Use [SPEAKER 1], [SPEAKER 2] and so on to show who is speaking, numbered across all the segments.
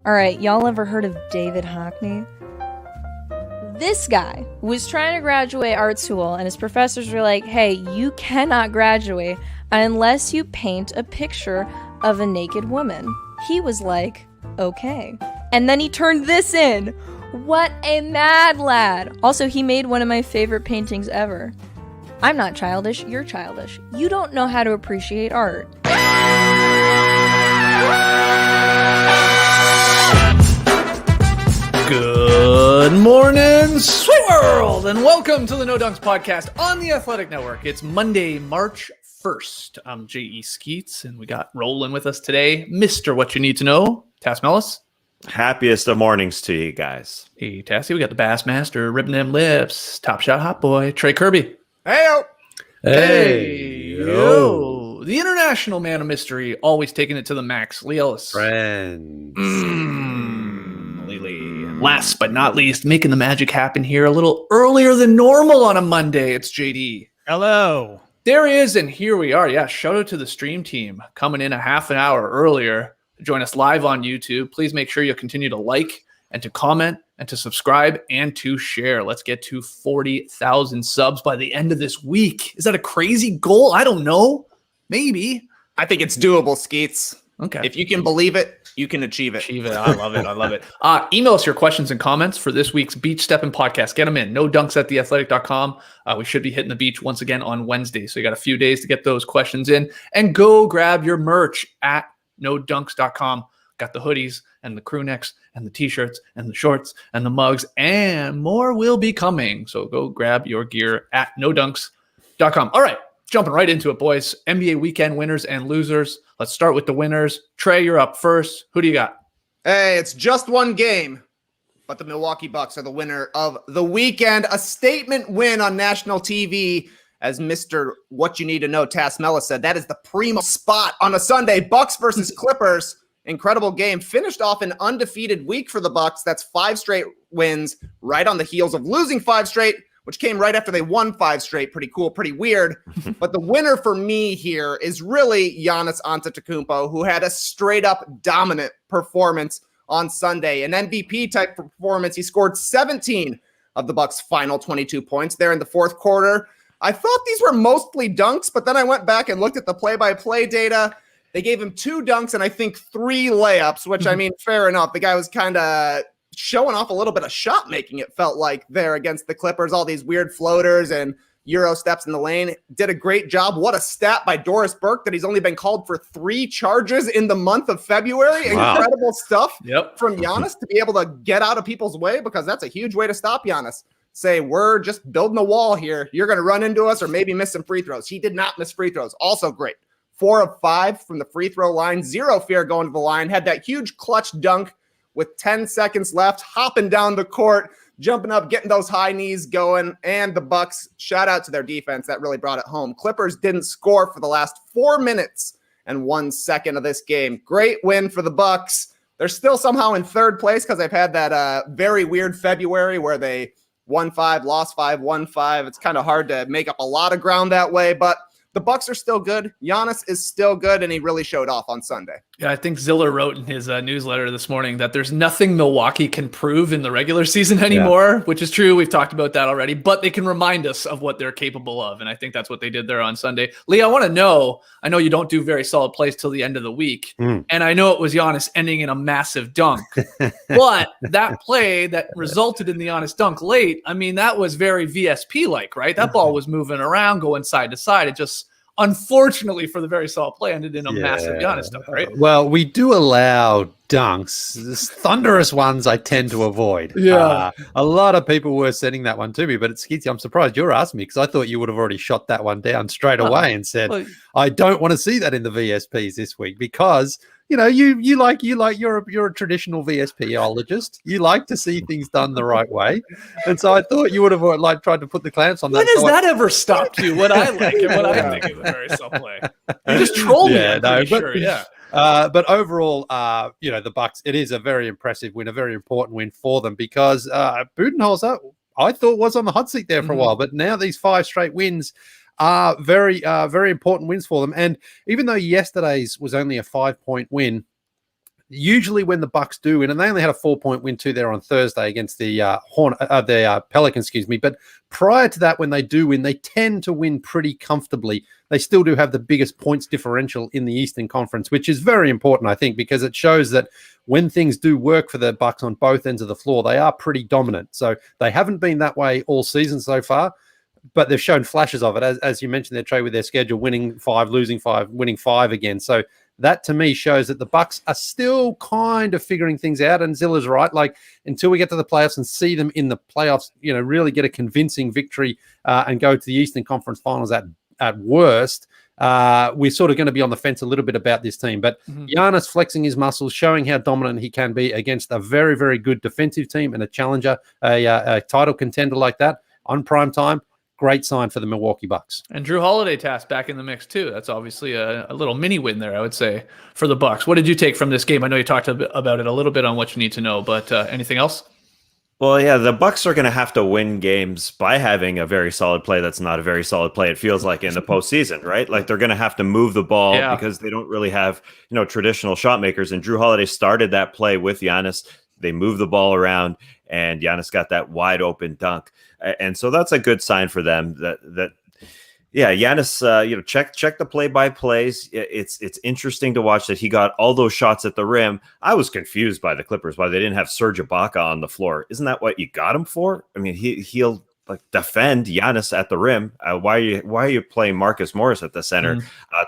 [SPEAKER 1] All right, y'all ever heard of David Hockney? This guy was trying to graduate art school, and his professors were like, hey, you cannot graduate unless you paint a picture of a naked woman. He was like, okay. And then he turned this in. What a mad lad. Also, he made one of my favorite paintings ever. I'm not childish, you're childish. You don't know how to appreciate art.
[SPEAKER 2] Good morning, sweet world, and welcome to the No Dunks podcast on the Athletic Network. It's Monday, March 1st. I'm J.E. Skeets, and we got rolling with us today, Mr. What You Need to Know, Tass Mellis.
[SPEAKER 3] Happiest of mornings to you guys.
[SPEAKER 2] Hey, Tassie, we got the Bassmaster, ripping them lips, Top Shot Hot Boy, Trey Kirby.
[SPEAKER 4] Hey-o.
[SPEAKER 2] Hey-yo. The international man of mystery, always taking it to the max, Lee Ellis.
[SPEAKER 3] Friends.
[SPEAKER 2] Lily. Last but not least, making the magic happen here a little earlier than normal on a Monday, it's JD.
[SPEAKER 4] Hello.
[SPEAKER 2] There he is, and here we are. Yeah, shout out to the stream team coming in a half an hour earlier to join us live on YouTube. Please make sure you continue to like and to comment and to subscribe and to share. Let's get to 40,000 subs by the end of this week. Is that a crazy goal? I don't know. Maybe.
[SPEAKER 4] I think it's doable, Skeets.
[SPEAKER 2] Okay.
[SPEAKER 4] If you can believe it, you can achieve it.
[SPEAKER 2] Achieve it. I love it. I love it. Email us your questions and comments for this week's Beach Steppin' podcast. Get them in. NoDunks@theathletic.com. We should be hitting the beach once again on Wednesday. So you got a few days to get those questions in. And go grab your merch at NoDunks.com. Got the hoodies and the crew necks and the t-shirts and the shorts and the mugs, and more will be coming. So go grab your gear at NoDunks.com. All right. Jumping right into it, boys. NBA weekend winners and losers. Let's start with the winners. Trey, you're up first. Who do you got?
[SPEAKER 4] Hey, it's just one game, but the Milwaukee Bucks are the winner of the weekend. A statement win on national TV, as Mr. What You Need to Know, Tass Mellis said. That is the primo spot on a Sunday. Bucks versus Clippers. Incredible game. Finished off an undefeated week for the Bucks. That's 5 straight wins, right on the heels of losing 5 straight, which came right after they won 5 straight. Pretty cool, pretty weird. But the winner for me here is really Giannis Antetokounmpo, who had a straight-up dominant performance on Sunday. An MVP-type performance. He scored 17 of the Bucks' final 22 points there in the fourth quarter. I thought these were mostly dunks, but then I went back and looked at the play-by-play data. They gave him 2 dunks and I think 3 layups, which, I mean, fair enough. The guy was kind of showing off a little bit of shot making, it felt like, there against the Clippers. All these weird floaters and Euro steps in the lane. Did a great job. What a stat by Doris Burke that he's only been called for 3 charges in the month of February. Wow. Incredible stuff from Giannis to be able to get out of people's way, because that's a huge way to stop Giannis. Say, we're just building a wall here. You're going to run into us or maybe miss some free throws. He did not miss free throws. Also great. 4 of 5 from the free throw line. 0 fear going to the line. Had that huge clutch dunk with 10 seconds left, hopping down the court, jumping up, getting those high knees going. And the Bucks, shout out to their defense. That really brought it home. Clippers didn't score for the last 4 minutes and 1 second of this game. Great win for the Bucks. They're still somehow in third place because they've had that very weird February where they won 5, lost 5, won 5. It's kind of hard to make up a lot of ground that way, but the Bucks are still good. Giannis is still good, and he really showed off on Sunday.
[SPEAKER 2] Yeah, I think Ziller wrote in his newsletter this morning that there's nothing Milwaukee can prove in the regular season anymore, which is true. We've talked about that already, but they can remind us of what they're capable of, and I think that's what they did there on Sunday. Lee, I know you don't do very solid plays till the end of the week, and I know it was Giannis ending in a massive dunk, but that play that resulted in the Giannis dunk late, I mean, that was very VSP-like, right? That ball was moving around, going side to side. It just, unfortunately for the very solid play, ended in a massive Giannis dunk, right?
[SPEAKER 5] Well, we do allow dunks. These thunderous ones I tend to avoid.
[SPEAKER 2] Yeah.
[SPEAKER 5] A lot of people were sending that one to me, but it's Skeetsy. I'm surprised you're asking me, because I thought you would have already shot that one down straight away and said, I don't want to see that in the VSPs this week, because you're a traditional VSPologist. You like to see things done the right way. And so I thought you would have tried to put the clamps on that.
[SPEAKER 2] When has that ever stopped you? What I like and what I think is a very soft play. You just trolled me.
[SPEAKER 5] But overall, the Bucks, it is a very impressive win, a very important win for them, because Budenholzer, I thought, was on the hot seat there for a while, but now these 5 straight wins are very, very important wins for them. And even though yesterday's was only a 5-point win, usually when the Bucks do win, and they only had a 4-point win too there on Thursday against the Pelicans, excuse me. But prior to that, when they do win, they tend to win pretty comfortably. They still do have the biggest points differential in the Eastern Conference, which is very important, I think, because it shows that when things do work for the Bucks on both ends of the floor, they are pretty dominant. So they haven't been that way all season so far, but they've shown flashes of it. As you mentioned, their trade with their schedule, winning 5, losing 5, winning 5 again. So that to me shows that the Bucks are still kind of figuring things out. And Zilla's right. Like, until we get to the playoffs and see them in the playoffs, really get a convincing victory and go to the Eastern Conference Finals at worst, we're sort of going to be on the fence a little bit about this team. But Giannis flexing his muscles, showing how dominant he can be against a very, very good defensive team and a challenger, a title contender like that on prime time. Great sign for the Milwaukee Bucks.
[SPEAKER 2] And Jrue Holiday task back in the mix too. That's obviously a little mini win there, I would say, for the Bucks. What did you take from this game? I know you talked about it a little bit on what you need to know, but anything else?
[SPEAKER 3] Well, yeah, the Bucks are going to have to win games by having a very solid play that's not a very solid play, it feels like, in the postseason, right? Like, they're going to have to move the ball because they don't really have, traditional shot makers. And Jrue Holiday started that play with Giannis. They moved the ball around, and Giannis got that wide open dunk. And so that's a good sign for them that Giannis, check the play-by-plays. It's interesting to watch that he got all those shots at the rim. I was confused by the Clippers why they didn't have Serge Ibaka on the floor. Isn't that what you got him for? I mean, he'll defend Giannis at the rim. Why are you playing Marcus Morris at the center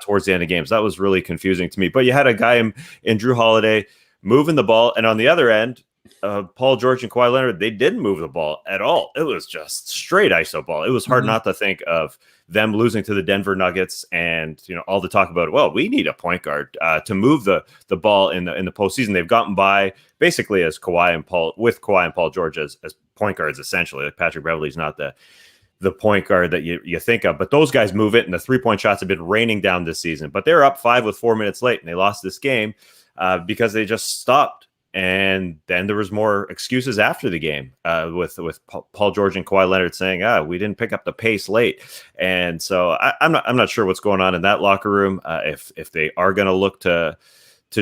[SPEAKER 3] towards the end of games? That was really confusing to me. But you had a guy in Jrue Holiday moving the ball, and on the other end, Paul George and Kawhi Leonard, they didn't move the ball at all. It was just straight ISO ball. It was hard not to think of them losing to the Denver Nuggets and all the talk about, well, we need a point guard to move the ball in the postseason. They've gotten by basically as Kawhi and Paul George as point guards, essentially. Like, Patrick Beverley's not the point guard that you think of, but those guys move it, and the 3-point shots have been raining down this season. But they're up 5 with 4 minutes late, and they lost this game because they just stopped. And then there was more excuses after the game with Paul George and Kawhi Leonard saying, we didn't pick up the pace late. And so I'm not sure what's going on in that locker room. If they are going to look to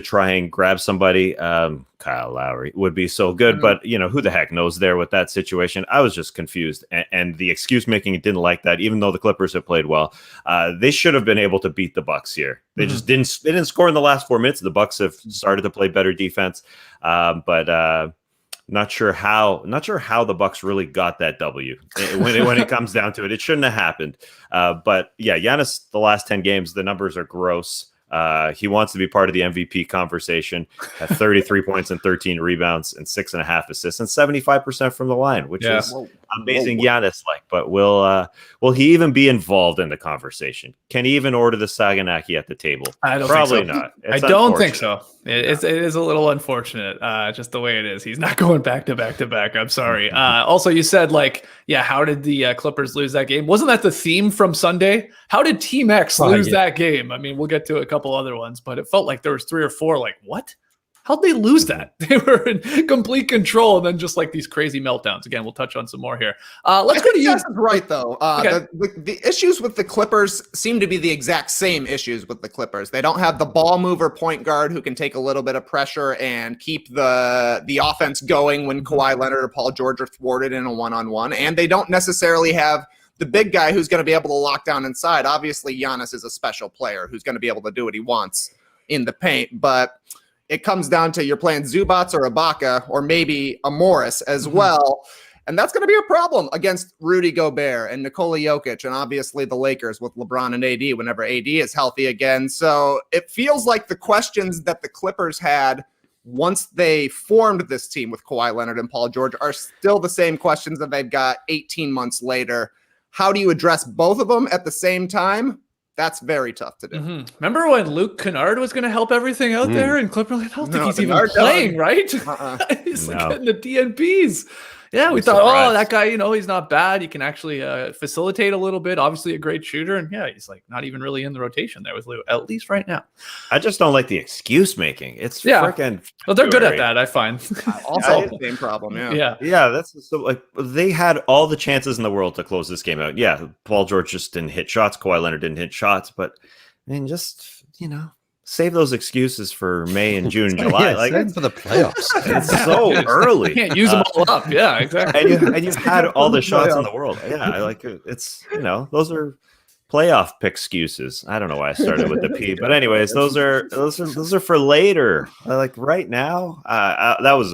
[SPEAKER 3] try and grab somebody, Kyle Lowry would be so good. But, who the heck knows there with that situation? I was just confused. And the excuse making, didn't like that, even though the Clippers have played well. They should have been able to beat the Bucks here. They just didn't score in the last 4 minutes. The Bucks have started to play better defense. But not sure how the Bucks really got that W when it comes down to it. It shouldn't have happened. But yeah, Giannis, the last 10 games, the numbers are gross. He wants to be part of the MVP conversation at 33 points and 13 rebounds and 6.5 assists and 75% from the line, which is amazing. Giannis but will he even be involved in the conversation? Can he even order the Saganaki at the table?
[SPEAKER 2] I don't
[SPEAKER 3] Probably
[SPEAKER 2] think so.
[SPEAKER 3] not.
[SPEAKER 2] I don't think so. It is a little unfortunate, just the way it is. He's not going back to back to back. I'm sorry. Also, you said how did the Clippers lose that game? Wasn't that the theme from Sunday? How did Team X lose that game? I mean, we'll get to a couple other ones, but it felt like there was 3 or 4. What? How'd they lose that? They were in complete control, and then just these crazy meltdowns. Again, we'll touch on some more here. Let's go to you.
[SPEAKER 4] That's right, though.
[SPEAKER 2] Okay.
[SPEAKER 4] The issues with the Clippers seem to be the exact same issues with the Clippers. They don't have the ball mover point guard who can take a little bit of pressure and keep the offense going when Kawhi Leonard or Paul George are thwarted in a one-on-one, and they don't necessarily have the big guy who's going to be able to lock down inside. Obviously, Giannis is a special player who's going to be able to do what he wants in the paint, but it comes down to you're playing Zubats or Ibaka or maybe a Morris as well. And that's going to be a problem against Rudy Gobert and Nikola Jokic and obviously the Lakers with LeBron and AD whenever AD is healthy again. So it feels like the questions that the Clippers had once they formed this team with Kawhi Leonard and Paul George are still the same questions that they've got 18 months later. How do you address both of them at the same time? That's very tough to do.
[SPEAKER 2] Remember when Luke Kennard was going to help everything out there, and Clipper, I don't think he's even playing, right? He's getting the DNPs. Yeah, we thought, that guy, he's not bad. He can actually facilitate a little bit. Obviously, a great shooter, and he's not even really in the rotation there with Lou, at least right now.
[SPEAKER 3] I just don't like the excuse making. It's freaking.
[SPEAKER 2] Well, they're good at that, I find.
[SPEAKER 4] Also, the same problem.
[SPEAKER 3] Yeah. That's so they had all the chances in the world to close this game out. Yeah, Paul George just didn't hit shots. Kawhi Leonard didn't hit shots, but I mean, just save those excuses for May and June, July.
[SPEAKER 5] Yeah, save for the playoffs.
[SPEAKER 3] It's so early.
[SPEAKER 2] You can't use them all up. Yeah, exactly.
[SPEAKER 3] And you had all the shots in the world. Yeah, I like it. It's, those are playoff pick excuses. I don't know why I started with the P, but anyways, those are for later. Like right now, that was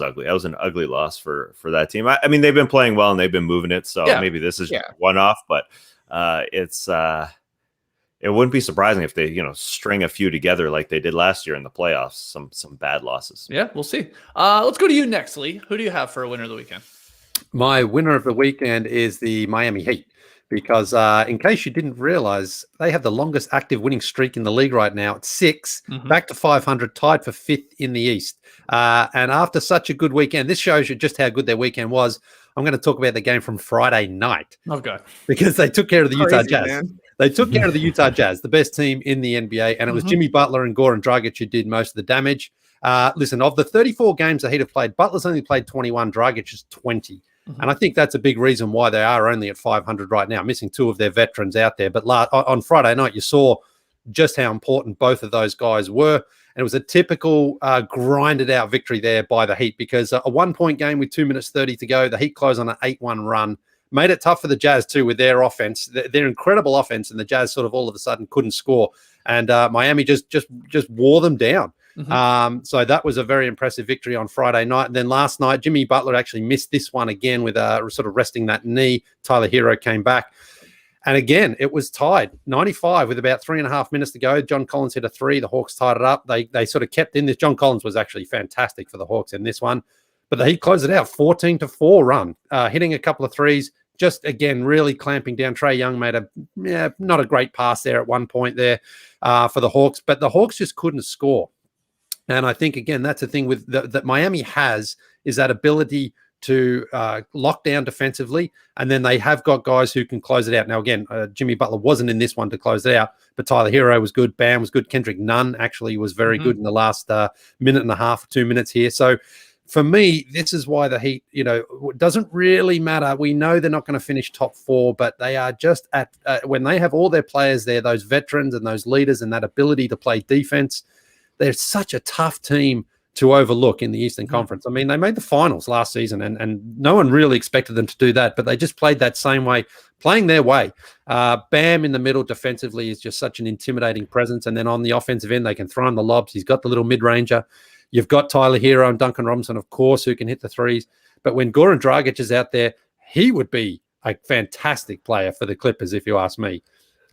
[SPEAKER 3] ugly. That was an ugly loss for that team. I mean, they've been playing well and they've been moving it, so maybe this is one off, but it wouldn't be surprising if they, string a few together like they did last year in the playoffs. Some bad losses.
[SPEAKER 2] Yeah, we'll see. Let's go to you next, Lee. Who do you have for a winner of the weekend?
[SPEAKER 5] My winner of the weekend is the Miami Heat, because in case you didn't realize, they have the longest active winning streak in the league right now at 6, back to 500, tied for 5th in the East. And after such a good weekend, this shows you just how good their weekend was. I'm going to talk about the game from Friday night.
[SPEAKER 2] Oh, God.
[SPEAKER 5] Because they took care of the Utah Jazz.
[SPEAKER 4] Man.
[SPEAKER 5] They took care of the Utah Jazz, the best team in the NBA, and it was Jimmy Butler and Goran Dragic who did most of the damage. Listen, of the 34 games the Heat have played, Butler's only played 21, Dragic is 20. And I think that's a big reason why they are only at 500 right now, missing 2 of their veterans out there. But on Friday night, you saw just how important both of those guys were. And it was a typical grinded-out victory there by the Heat, because a 1-point game with 2 minutes 30 to go, the Heat closed on an 8-1 run. Made it tough for the Jazz, too, with their offense. Their incredible offense, and the Jazz sort of all of a sudden couldn't score. And Miami just wore them down. So that was a very impressive victory on Friday night. And then last night, Jimmy Butler actually missed this one again with sort of resting that knee. Tyler Hero came back. And again, it was tied 95 with about 3.5 minutes to go. John Collins hit a 3. The Hawks tied it up. They sort of kept in this. John Collins was actually fantastic for the Hawks in this one. But the Heat closed it out, 14-4 run, hitting a couple of threes. Just, again, really clamping down. Trae Young made not a great pass there at one point there for the Hawks. But the Hawks just couldn't score. And I think, again, that's the thing with that Miami has, is that ability to lock down defensively. And then they have got guys who can close it out. Now, again, Jimmy Butler wasn't in this one to close it out, but Tyler Hero was good. Bam was good. Kendrick Nunn actually was very good in the last minute and a half, 2 minutes here. So, for me, this is why the Heat, it doesn't really matter. We know they're not going to finish top 4, but they are just at when they have all their players there, those veterans and those leaders and that ability to play defense, they're such a tough team to overlook in the Eastern Conference. I mean, they made the finals last season, and no one really expected them to do that, but they just played that same way, playing their way. Bam in the middle defensively is just such an intimidating presence, and then on the offensive end, they can throw him the lobs. He's got the little mid-ranger. You've got Tyler Hero and Duncan Robinson, of course, who can hit the threes. But when Goran Dragic is out there, he would be a fantastic player for the Clippers, if you ask me.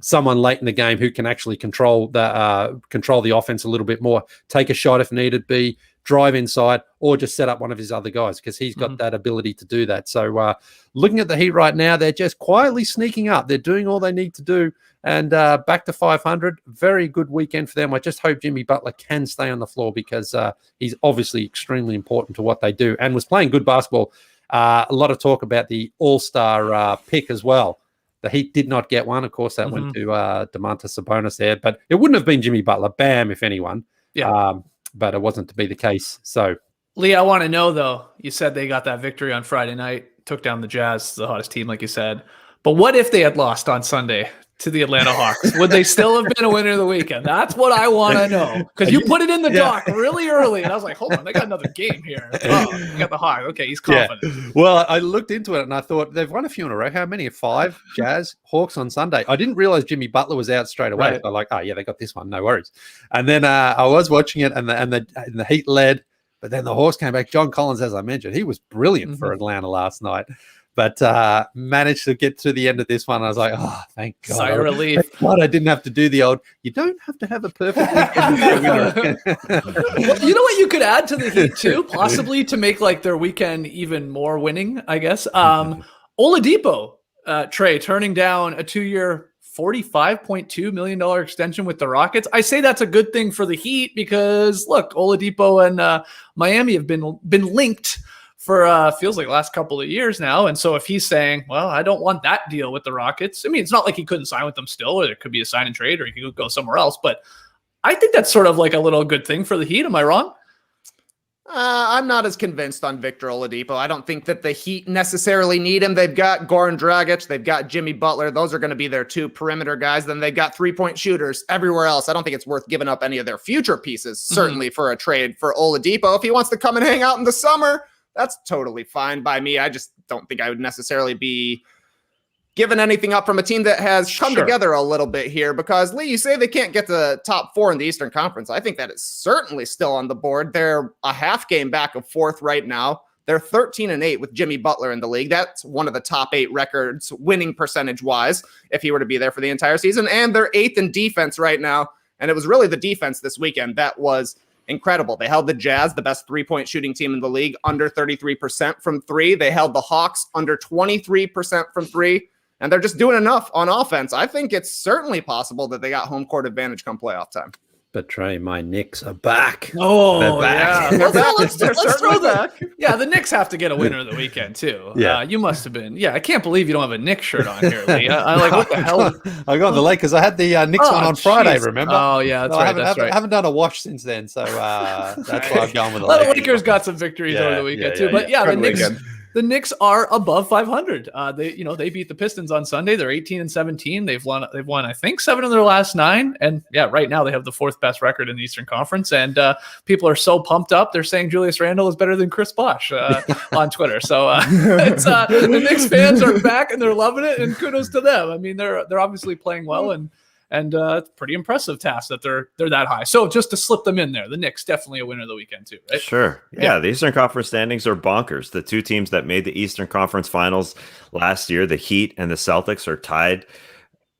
[SPEAKER 5] Someone late in the game who can actually control the offense a little bit more, take a shot if needed be, drive inside, or just set up one of his other guys, because he's got that ability to do that. So looking at the Heat right now, they're just quietly sneaking up. They're doing all they need to do. And back to 500, very good weekend for them. I just hope Jimmy Butler can stay on the floor, because he's obviously extremely important to what they do and was playing good basketball. A lot of talk about the all-star pick as well. The Heat did not get one. Of course, that went to Domantas Sabonis there, but it wouldn't have been Jimmy Butler. Bam, if anyone. Yeah. But it wasn't to be the case. So,
[SPEAKER 2] Lee, I want to know, though, you said they got that victory on Friday night, took down the Jazz, the hottest team, like you said. But what if they had lost on Sunday to the Atlanta Hawks? Would they still have been a winner of the weekend? That's what I want to know. Because you put it in the doc really early, and I was like, hold on, they got another game here. Oh, you got the Hawks. Okay, he's confident.
[SPEAKER 5] Yeah. Well, I looked into it, and I thought, they've won a few in a row. How many? 5? Jazz, Hawks on Sunday. I didn't realize Jimmy Butler was out straight away. Right. So I'm like, oh, yeah, they got this one. No worries. And then I was watching it, and the Heat led, but then the Hawks came back. John Collins, as I mentioned, he was brilliant for Atlanta last night. But managed to get to the end of this one. I was like, oh, thank God.
[SPEAKER 2] Sigh of relief.
[SPEAKER 5] Thank God I didn't have to do the old, you don't have to have a perfect weekend.
[SPEAKER 2] Well, you know what you could add to the Heat, too? Possibly to make like their weekend even more winning, I guess. Oladipo, Trey, turning down a 2-year, $45.2 million extension with the Rockets. I say that's a good thing for the Heat because, look, Oladipo and Miami have been linked for feels like the last couple of years now. And so if he's saying, well, I don't want that deal with the Rockets, I mean, it's not like he couldn't sign with them still, or there could be a sign and trade, or he could go somewhere else. But I think that's sort of like a little good thing for the Heat. Am I wrong?
[SPEAKER 4] I'm not as convinced on Victor Oladipo. I don't think that the Heat necessarily need him. They've got Goran Dragic. They've got Jimmy Butler. Those are going to be their 2 perimeter guys. Then they've got 3-point shooters everywhere else. I don't think it's worth giving up any of their future pieces, certainly for a trade for Oladipo. If he wants to come and hang out in the summer, that's totally fine by me. I just don't think I would necessarily be giving anything up from a team that has come together a little bit here, because Lee, you say they can't get to the top 4 in the Eastern Conference. I think that is certainly still on the board. They're a half game back of 4th right now. They're 13-8 with Jimmy Butler in the league. That's one of the top 8 records winning percentage wise, if he were to be there for the entire season. And they're 8th in defense right now. And it was really the defense this weekend that was incredible. They held the Jazz, the best 3-point shooting team in the league, under 33% from 3. They held the Hawks under 23% from 3. And they're just doing enough on offense. I think it's certainly possible that they got home court advantage come playoff time.
[SPEAKER 5] But Trey, my Knicks are back.
[SPEAKER 2] Oh,
[SPEAKER 5] they're back.
[SPEAKER 2] Yeah. Let's throw back. Yeah, the Knicks have to get a winner of the weekend, too. Yeah. You must have been. Yeah, I can't believe you don't have a Knicks shirt on here, Lee. I like, what the hell?
[SPEAKER 5] I got the Lakers. I had the Knicks one on Friday, remember?
[SPEAKER 2] Oh, yeah, that's right.
[SPEAKER 5] I haven't done a wash since then, so that's why I'm going with the
[SPEAKER 2] Lakers. The Lakers got some victories over the weekend, too. But yeah, the Knicks. The Knicks are above 500. They beat the Pistons on Sunday. They're 18-17. They've won, I think, 7 of their last 9. And yeah, right now they have the 4th best record in the Eastern Conference. And people are so pumped up. They're saying Julius Randle is better than Chris Bosh on Twitter. So the Knicks fans are back and they're loving it. And kudos to them. I mean, they're obviously playing well, and it's pretty impressive task that they're that high. So just to slip them in there, the Knicks definitely a winner of the weekend too, right?
[SPEAKER 3] Sure. Yeah, the Eastern Conference standings are bonkers. The 2 teams that made the Eastern Conference Finals last year, the Heat and the Celtics, are tied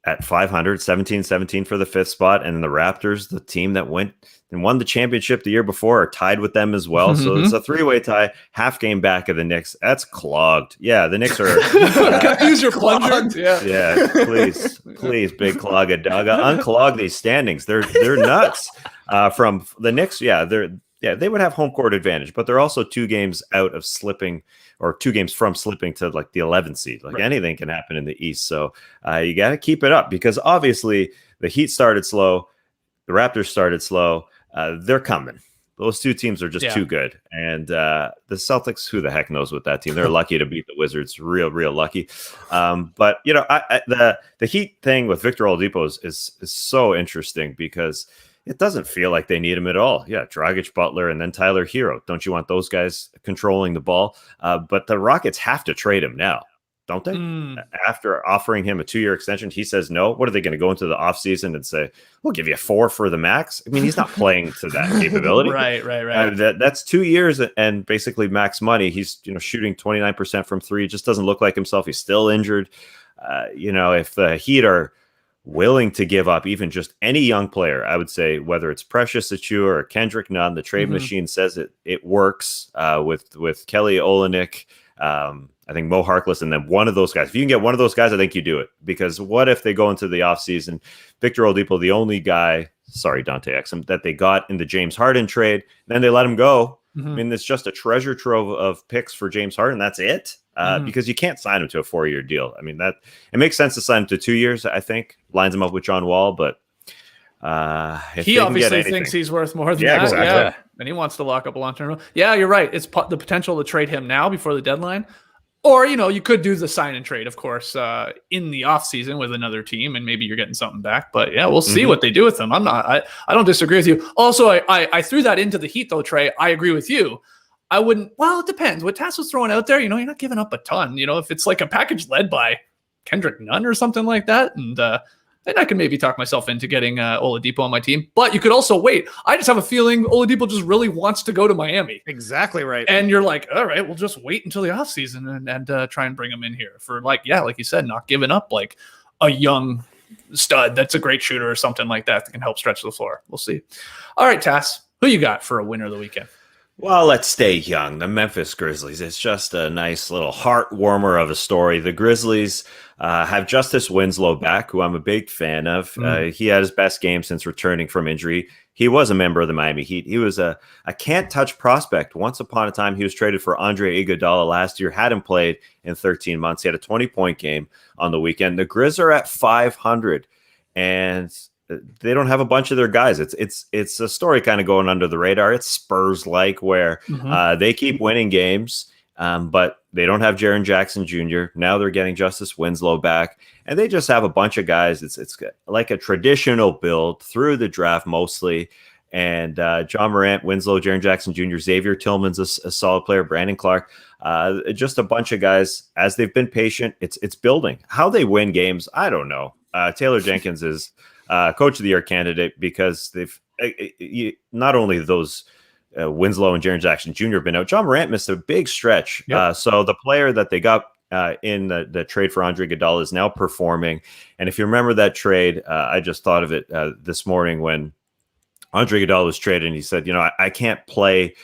[SPEAKER 3] at 500, 17-17 for the 5th spot. And the Raptors, the team that went and won the championship the year before, are tied with them as well. So it's a 3-way tie, half game back of the Knicks. That's clogged. Yeah, the Knicks are.
[SPEAKER 2] Can I use your plunger?
[SPEAKER 3] Yeah, please, big clog a dog. Unclog these standings. They're nuts. From the Knicks, they would have home court advantage, but they're also 2 games out of slipping, or 2 games from slipping to like the 11th seed. Like anything can happen in the East. So you got to keep it up, because obviously the Heat started slow. The Raptors started slow. They're coming. Those 2 teams are just too good. And the Celtics, who the heck knows with that team? They're lucky to beat the Wizards. Real lucky. But, the Heat thing with Victor Oladipo is so interesting, because it doesn't feel like they need him at all. Yeah, Dragic, Butler, and then Tyler Hero. Don't you want those guys controlling the ball? But the Rockets have to trade him now, don't they? After offering him a 2-year extension, he says no. What are they going to go into the offseason and say, we'll give you 4 for the max? I mean, he's not playing to that capability.
[SPEAKER 2] Right.
[SPEAKER 3] That's 2 years and basically max money. He's shooting 29% from 3. Just doesn't look like himself. He's still injured. If the Heat are willing to give up even just any young player, I would say, whether it's Precious Achiuwa or Kendrick Nunn, the trade machine says it works with Kelly Olynyk, I think Mo Harkless, and then one of those guys. If you can get one of those guys, I think you do it. Because what if they go into the offseason, Victor Oladipo, the only guy, Dante Exum, that they got in the James Harden trade, then they let him go. I mean, it's just a treasure trove of picks for James Harden. That's it. Because you can't sign him to a 4-year deal. I mean, that it makes sense to sign him to 2 years, I think. Lines him up with John Wall, but
[SPEAKER 2] he obviously thinks he's worth more than that. Exactly. Yeah, and he wants to lock up a long-term. Yeah, you're right. It's the potential to trade him now before the deadline. Or, you could do the sign and trade, of course, in the offseason with another team, and maybe you're getting something back. But yeah, we'll see what they do with him. I don't disagree with you. Also, I threw that into the Heat, though, Trey. I agree with you. I wouldn't. Well, it depends. What Tass was throwing out there, you're not giving up a ton. If it's like a package led by Kendrick Nunn or something like that, and then I can maybe talk myself into getting Oladipo on my team. But you could also wait. I just have a feeling Oladipo just really wants to go to Miami.
[SPEAKER 4] Exactly right.
[SPEAKER 2] And you're like, all right, we'll just wait until the offseason and try and bring him in here for like you said, not giving up like a young stud that's a great shooter or something like that can help stretch the floor. We'll see. All right, Tass, who you got for a winner of the weekend?
[SPEAKER 3] Well, let's stay young. The Memphis Grizzlies. It's just a nice little heart warmer of a story. The Grizzlies have Justice Winslow back, who I'm a big fan of. He had his best game since returning from injury. He was a member of the Miami Heat. He was a can't-touch prospect. Once upon a time, he was traded for Andre Iguodala last year, hadn't played in 13 months. He had a 20-point game on the weekend. The Grizz are at 500, and they don't have a bunch of their guys. It's a story kind of going under the radar. It's Spurs-like where they keep winning games, but they don't have Jaren Jackson Jr. Now they're getting Justice Winslow back, and they just have a bunch of guys. It's like a traditional build through the draft mostly. And John Morant, Winslow, Jaren Jackson Jr., Xavier Tillman's a solid player, Brandon Clark, just a bunch of guys. As they've been patient, it's building. How they win games, I don't know. Taylor Jenkins is coach of the year candidate because they've not only those Winslow and Jaren Jackson Jr. have been out. John Morant missed a big stretch. Yep. So the player that they got in the trade for Andre Iguodala is now performing. And if you remember that trade, I just thought of it this morning when Andre Iguodala was traded, and he said, I can't play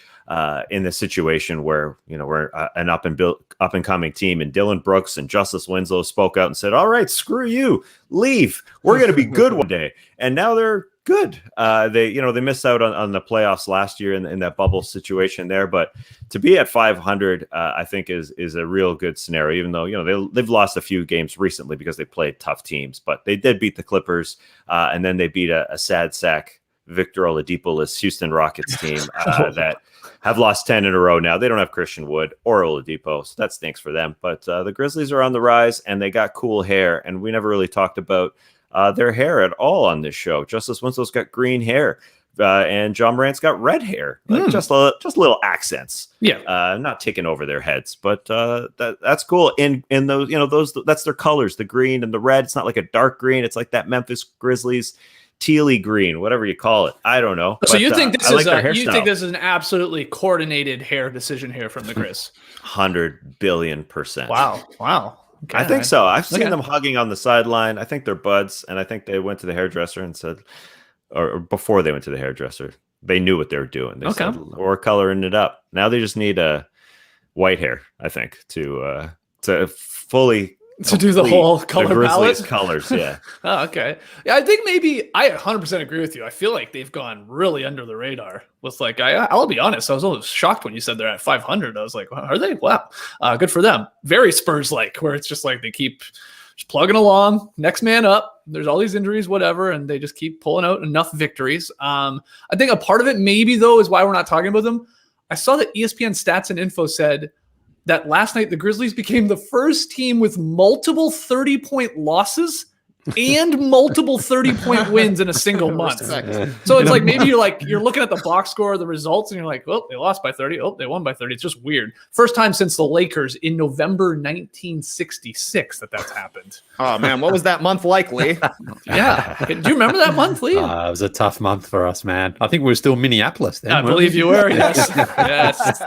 [SPEAKER 3] in this situation where, we're an up and coming team. And Dylan Brooks and Justice Winslow spoke out and said, all right, screw you, leave. We're going to be good one day. And now they're good. They missed out on the playoffs last year in that bubble situation there. But to be at 500, I think is a real good scenario, even though, they've lost a few games recently because they played tough teams. But they did beat the Clippers, and then they beat a sad sack Victor Oladipo-less Houston Rockets team that have lost 10 in a row now. They don't have Christian Wood or Oladipo, so that stinks for them. But the Grizzlies are on the rise, and they got cool hair, and we never really talked about their hair at all on this show. Justice Winslow's got green hair, and John Morant's got red hair, just little accents. Yeah, not taking over their heads, but that's cool. In those that's their colors, the green and the red. It's not like a dark green. It's like that Memphis Grizzlies tealy green, whatever you call it. I don't know.
[SPEAKER 2] So you think this is an absolutely coordinated hair decision here from the Grizz?
[SPEAKER 3] 100 billion%.
[SPEAKER 2] Wow. Okay,
[SPEAKER 3] I think so. I've seen them hugging on the sideline. I think they're buds, and I think they went to the hairdresser and said, or before they went to the hairdresser, they knew what they were doing. They said, we're coloring it up. Now they just need white hair, I think, to fully
[SPEAKER 2] do the whole color palette.
[SPEAKER 3] Colors, yeah.
[SPEAKER 2] Oh, okay. Yeah, I think maybe I 100% agree with you. I feel like they've gone really under the radar with I'll be honest. I was almost shocked when you said they're at 500. I was like, are they? Wow. Good for them. Very Spurs-like, where it's just like they keep just plugging along, next man up. There's all these injuries, whatever, and they just keep pulling out enough victories. I think a part of it maybe, though, is why we're not talking about them. I saw that ESPN Stats and Info said that last night the Grizzlies became the first team with multiple 30-point losses and multiple 30-point wins in a single month. So it's like maybe you're looking at the box score of the results and you're like, well, they lost by 30. Oh, they won by 30. It's just weird. First time since the Lakers in November 1966 that's happened.
[SPEAKER 4] Oh man, what was that month like, Lee?
[SPEAKER 2] Yeah. Do you remember that month, Lee?
[SPEAKER 5] It was a tough month for us, man. I think we were still Minneapolis then.
[SPEAKER 2] I believe you were. Yes. Yes.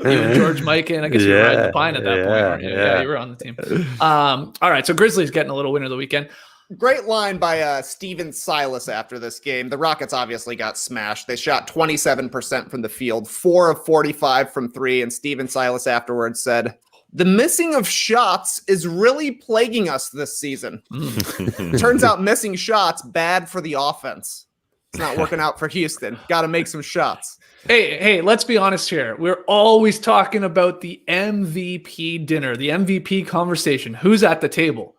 [SPEAKER 2] You and George Mike, and I guess you were riding the pine at that point. Yeah, you were on the team. All right, so Grizzlies getting a little win of the weekend.
[SPEAKER 4] Great line by Steven Silas after this game. The Rockets obviously got smashed. They shot 27% from the field, 4 of 45 from 3, and Steven Silas afterwards said, "The missing of shots is really plaguing us this season." Turns out missing shots, bad for the offense. It's not working out for Houston. Got to make some shots.
[SPEAKER 2] Hey, let's be honest here. We're always talking about the MVP dinner, the MVP conversation. Who's at the table?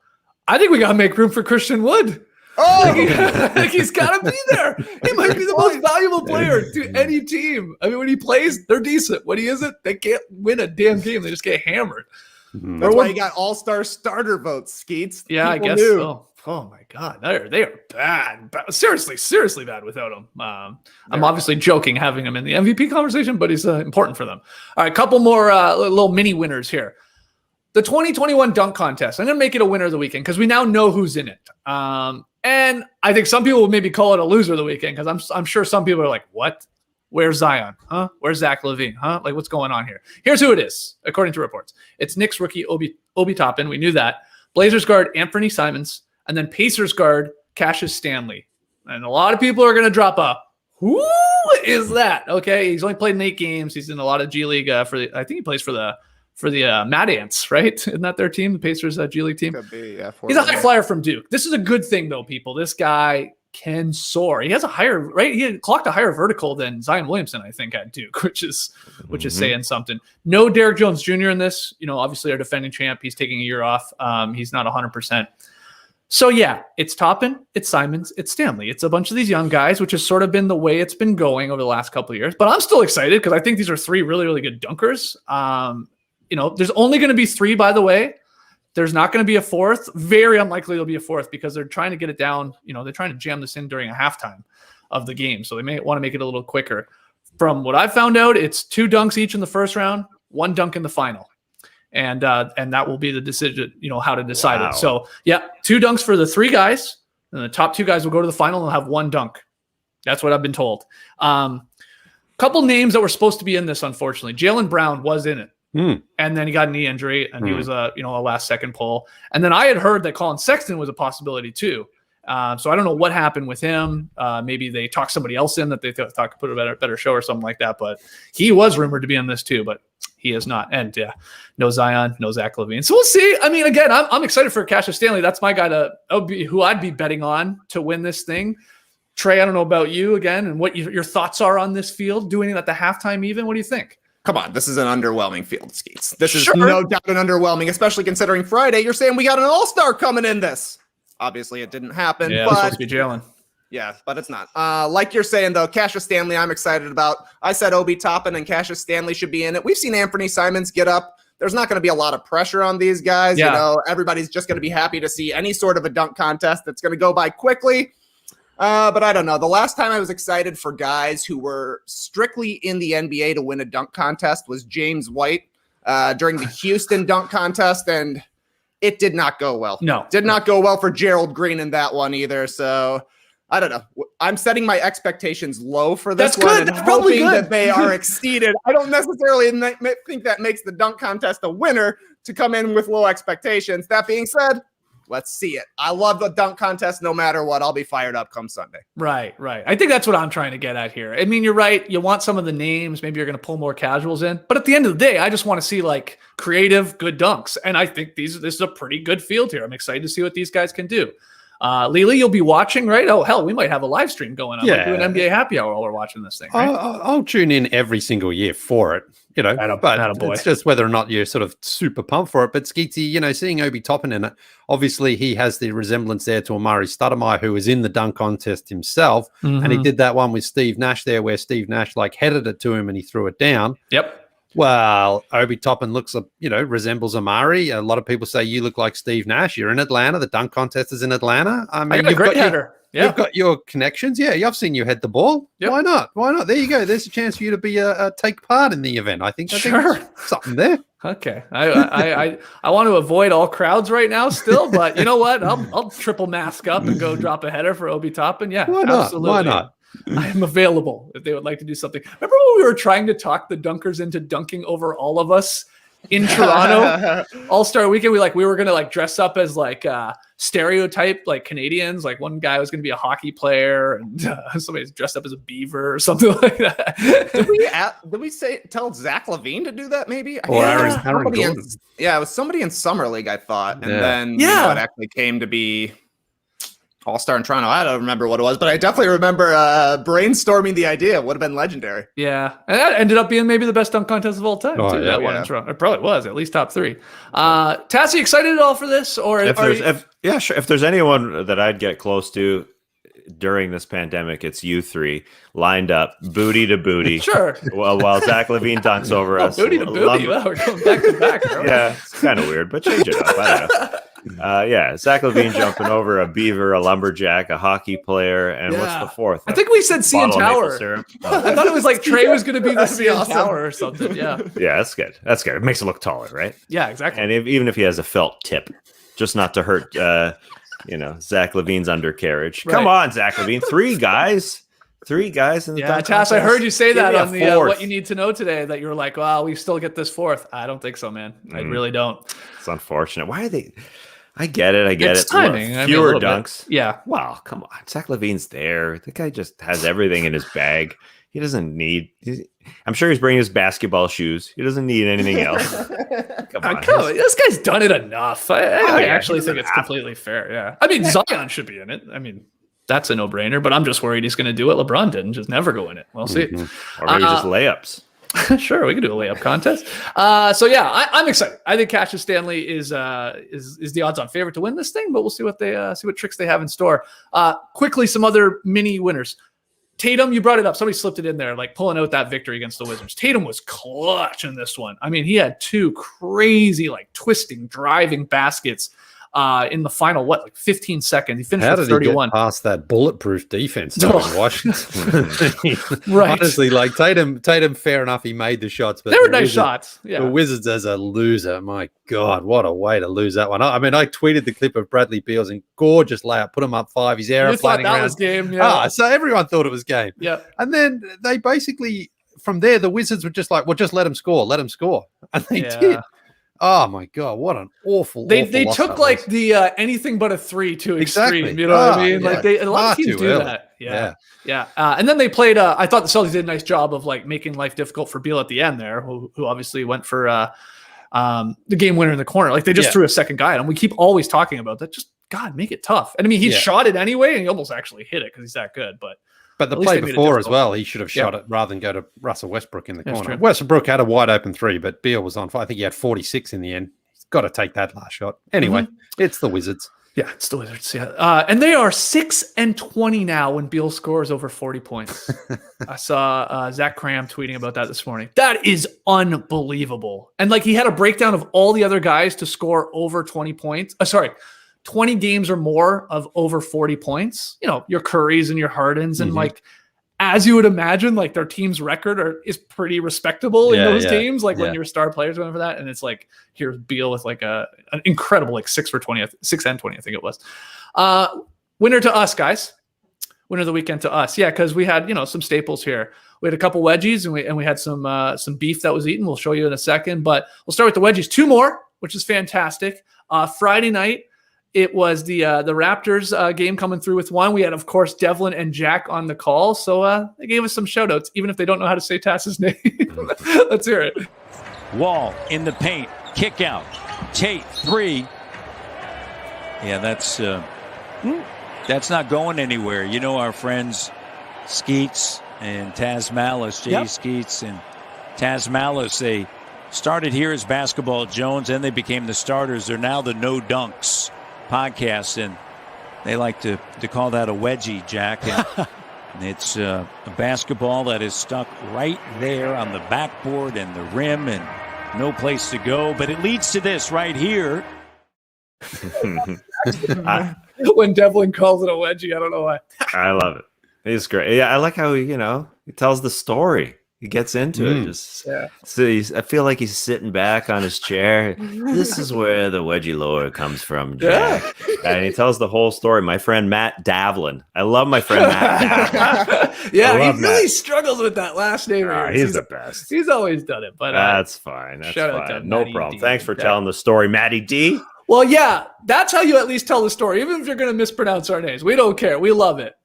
[SPEAKER 2] I think we got to make room for Christian Wood. I think he's got to be there. He might be the most valuable player to any team. I mean, when he plays, they're decent. When he isn't, they can't win a damn game. They just get hammered.
[SPEAKER 4] That's why you got all-star starter votes, Skeets.
[SPEAKER 2] Yeah, I guess so. Oh my God, they are bad. Seriously bad without him. I'm obviously joking having him in the MVP conversation, but he's important for them. All right, couple more little mini winners here. The 2021 dunk contest. I'm going to make it a winner of the weekend because we now know who's in it. And I think some people will maybe call it a loser of the weekend because I'm sure some people are like, what? Where's Zion? Huh? Where's Zach LaVine? Huh? Like, what's going on here? Here's who it is, according to reports. It's Knicks rookie Obi Toppin. We knew that. Blazers guard Anthony Simons. And then Pacers guard Cassius Stanley. And a lot of people are going to drop up. Who is that? Okay, he's only played in 8 games. He's in a lot of G League I think he plays for the Mad Ants, right? Isn't that their team, the Pacers G League team?
[SPEAKER 4] Could be, yeah.
[SPEAKER 2] He's a high flyer from Duke. This is a good thing, though, people. This guy can soar. He has he had clocked a higher vertical than Zion Williamson, I think, at Duke, which is saying something. No Derrick Jones Jr. in this. Obviously our defending champ. He's taking a year off. He's not 100%. So yeah, it's Toppin, it's Simons, it's Stanley. It's a bunch of these young guys, which has sort of been the way it's been going over the last couple of years. But I'm still excited because I think these are 3 really, really good dunkers. There's only going to be 3, by the way. There's not going to be a 4th. Very unlikely there'll be a 4th because they're trying to get it down. They're trying to jam this in during a halftime of the game. So they may want to make it a little quicker. From what I've found out, it's 2 dunks each in the first round, 1 dunk in the final. And that will be the decision, how to decide it. So, yeah, 2 dunks for the 3 guys. And the top 2 guys will go to the final and have 1 dunk. That's what I've been told. Couple names that were supposed to be in this, unfortunately. Jaylen Brown was in it. And then he got a knee injury, and he was a last-second pull. And then I had heard that Colin Sexton was a possibility too. So I don't know what happened with him. Maybe they talked somebody else in that they thought could put a better show or something like that. But he was rumored to be in this too, but he is not. And no Zion, no Zach LaVine. So we'll see. I mean, again, I'm excited for Cassius Stanley. That's my guy who I'd be betting on to win this thing. Trey, I don't know about you again and what your thoughts are on this field, doing it at the halftime even. What do you think?
[SPEAKER 4] Come on, this is an underwhelming field, Skeets. This is no doubt an underwhelming, especially considering Friday. You're saying we got an all-star coming in this. Obviously, it didn't happen.
[SPEAKER 2] Yeah,
[SPEAKER 4] but
[SPEAKER 2] it's supposed to be Jaylen.
[SPEAKER 4] Yeah, but it's not. Like you're saying, though, Cassius Stanley, I'm excited about. I said Obi Toppin and Cassius Stanley should be in it. We've seen Anthony Simons get up. There's not going to be a lot of pressure on these guys. Yeah. Everybody's just going to be happy to see any sort of a dunk contest that's going to go by quickly. But I don't know. The last time I was excited for guys who were strictly in the NBA to win a dunk contest was James White during the Houston dunk contest, and it did not go well.
[SPEAKER 2] No.
[SPEAKER 4] Did not go well for Gerald Green in that one either. So I don't know. I'm setting my expectations low for this one and hoping that they are exceeded. I don't necessarily think that makes the dunk contest a winner to come in with low expectations. That being said, let's see it. I love the dunk contest no matter what. I'll be fired up come Sunday.
[SPEAKER 2] Right. I think that's what I'm trying to get at here. I mean, you're right. You want some of the names. Maybe you're going to pull more casuals in. But at the end of the day, I just want to see like creative, good dunks. And I think this is a pretty good field here. I'm excited to see what these guys can do. Lily, you'll be watching, right? Oh, hell, we might have a live stream going on. Yeah. Like do an NBA happy hour while we're watching this thing, right?
[SPEAKER 5] I'll tune in every single year for it, but it's just whether or not you're sort of super pumped for it. But Skeetsy, seeing Obi Toppin in it, obviously he has the resemblance there to Amari Stoudemire, who was in the dunk contest himself. Mm-hmm. And he did that one with Steve Nash there where Steve Nash headed it to him and he threw it down.
[SPEAKER 2] Yep.
[SPEAKER 5] Well, Obi Toppin looks, resembles Amari. A lot of people say you look like Steve Nash. You're in Atlanta. The dunk contest is in Atlanta. I mean,
[SPEAKER 2] you've got header.
[SPEAKER 5] You've got your connections. Yeah, I've seen you head the ball. Yep. Why not? There you go. There's a chance for you to be take part in the event. I think there's something there.
[SPEAKER 2] Okay, I want to avoid all crowds right now still, but you know what? I'll triple mask up and go drop a header for Obi Toppin. Yeah,
[SPEAKER 5] why not?
[SPEAKER 2] Absolutely.
[SPEAKER 5] Why not?
[SPEAKER 2] I am available if they would like to do something. Remember when we were trying to talk the dunkers into dunking over all of us in Toronto All-Star Weekend? We were gonna dress up as stereotype Canadians. Like one guy was gonna be a hockey player, and somebody's dressed up as a beaver or something like that.
[SPEAKER 4] Did we tell Zach LaVine to do that? Maybe.
[SPEAKER 5] Or Aaron Gordon.
[SPEAKER 4] It was somebody in Summer League, I thought, and then it actually came to be All-Star in Toronto. I don't remember what it was, but I definitely remember brainstorming the idea. It would have been legendary.
[SPEAKER 2] Yeah. And that ended up being maybe the best dunk contest of all time, too. That one in Toronto. It probably was, at least top 3. Tassie, excited at all for this? Or
[SPEAKER 3] sure. If there's anyone that I'd get close to during this pandemic, it's you 3 lined up, booty to booty.
[SPEAKER 2] Sure.
[SPEAKER 3] While Zach LaVine dunks over us.
[SPEAKER 2] Booty to booty. Wow, we're going back to back.
[SPEAKER 3] Yeah, it's kind of weird, but change it up. I don't know. Zach LaVine jumping over a beaver, a lumberjack, a hockey player, and what's the 4th?
[SPEAKER 2] I think we said CN Tower. I thought it was Trey was going to be the CN Tower or something. Yeah.
[SPEAKER 3] Yeah, that's good. It makes it look taller, right?
[SPEAKER 2] Yeah, exactly.
[SPEAKER 3] And even if he has a felt tip, just not to hurt, Zach LaVine's undercarriage. Right. Come on, Zach LaVine. 3 guys. 3 guys in the dunk
[SPEAKER 2] Tass,
[SPEAKER 3] contest.
[SPEAKER 2] I heard you say that on the What You Need to Know today, that you were like, well, we still get this 4th. I don't think so, man. I really don't.
[SPEAKER 3] It's unfortunate. Why are they... I get it.
[SPEAKER 2] It's timing.
[SPEAKER 3] Fewer dunks.
[SPEAKER 2] Bit. Yeah.
[SPEAKER 3] Wow, come on. Zach LaVine's there. The guy just has everything in his bag. He doesn't need... I'm sure he's bringing his basketball shoes. He doesn't need anything else. Come on.
[SPEAKER 2] This guy's done it enough. I actually think it's completely fair. Yeah. I mean, Zion should be in it. I mean, that's a no-brainer, but I'm just worried he's going to do what LeBron did and just never go in it. We'll see.
[SPEAKER 3] Or maybe just layups.
[SPEAKER 2] Sure, we can do a layup contest. So yeah, I'm excited. I think Cassius Stanley is the odds-on favorite to win this thing, but we'll see what tricks they have in store. Quickly, some other mini winners. Tatum, you brought it up. Somebody slipped it in there, like pulling out that victory against the Wizards. Tatum was clutch in this one. I mean, he had 2 crazy, like twisting, driving baskets in the final, 15 seconds. He finished with 31.
[SPEAKER 5] How did he get past that bulletproof defense in Washington?
[SPEAKER 2] Right.
[SPEAKER 5] Honestly, like Tatum, fair enough, he made the shots, but
[SPEAKER 2] they were nice shots. Yeah.
[SPEAKER 5] The Wizards as a loser, my God, what a way to lose that one. I mean, I tweeted the clip of Bradley Beal's and gorgeous layup, put him up 5. He's aeroplaning
[SPEAKER 2] thought that
[SPEAKER 5] around.
[SPEAKER 2] was game. Yeah.
[SPEAKER 5] So everyone thought it was game.
[SPEAKER 2] Yeah.
[SPEAKER 5] And then they basically, from there, the Wizards were just like, well, just let him score. And they did. Oh my God, what an awful.
[SPEAKER 2] They
[SPEAKER 5] loss
[SPEAKER 2] took
[SPEAKER 5] that was.
[SPEAKER 2] the anything but a 3 to extreme.
[SPEAKER 5] Exactly.
[SPEAKER 2] You know what I mean?
[SPEAKER 5] Yeah.
[SPEAKER 2] Like a lot of teams do
[SPEAKER 5] early.
[SPEAKER 2] that. Yeah. And then they played. I thought the Celtics did a nice job of like making life difficult for Beal at the end there, who obviously went for the game winner in the corner. Like they just threw a second guy at him. We keep always talking about that. Just God, make it tough. And I mean, he shot it anyway, and he almost actually hit it because he's that good. But
[SPEAKER 5] the play before as well, he should have shot it rather than go to Russell Westbrook in the corner. Westbrook had a wide open 3, but Beal was on fire. I think he had 46 in the end. He's got to take that last shot. Anyway, it's the Wizards.
[SPEAKER 2] Yeah, it's the Wizards. Yeah, and they are 6-20 now when Beal scores over 40 points. I saw Zach Cram tweeting about that this morning. That is unbelievable. And like he had a breakdown of all the other guys to score over 20 points. 20 games or more of over 40 points. You know, your Currys and your Hardens, and like as you would imagine, like their team's record is pretty respectable in those teams. Like when your star players going for that, and it's like here's Beal with like an incredible like 6 and 20, I think it was. Winner to us, guys. Winner of the weekend to us, because we had some staples here. We had a couple wedgies, and we had some beef that was eaten. We'll show you in a second, but we'll start with the wedgies. 2 more, which is fantastic. Friday night. It was the Raptors game coming through with 1. We had, of course, Devlin and Jack on the call. So they gave us some shout outs, even if they don't know how to say Tass's name. Let's hear it.
[SPEAKER 6] Wall in the paint. Kick out. Tate 3. Yeah, that's not going anywhere. You know our friends Skeets and Taz Malice, Jay Skeets and Taz Malice, they started here as Basketball Jones, and they became the starters. They're now the No Dunks podcast, and they like to call that a wedgie, Jack. And it's a basketball that is stuck right there on the backboard and the rim and no place to go. But it leads to this right here.
[SPEAKER 2] When Devlin calls it a wedgie, I don't know why.
[SPEAKER 3] I love it. He's great. Yeah, I like how he tells the story. He gets into it. So I feel like he's sitting back on his chair. This is where the wedgie lore comes from, Jack. And he tells the whole story. My friend Matt Davlin. I love my friend Matt Davlin.
[SPEAKER 2] He really struggles with that last name.
[SPEAKER 3] He's the best.
[SPEAKER 2] He's always done it. But
[SPEAKER 3] that's fine. That's fine. No problem.
[SPEAKER 2] D.
[SPEAKER 3] Thanks for telling the story, Matty D.
[SPEAKER 2] Well, that's how you at least tell the story. Even if you're going to mispronounce our names, we don't care. We love it.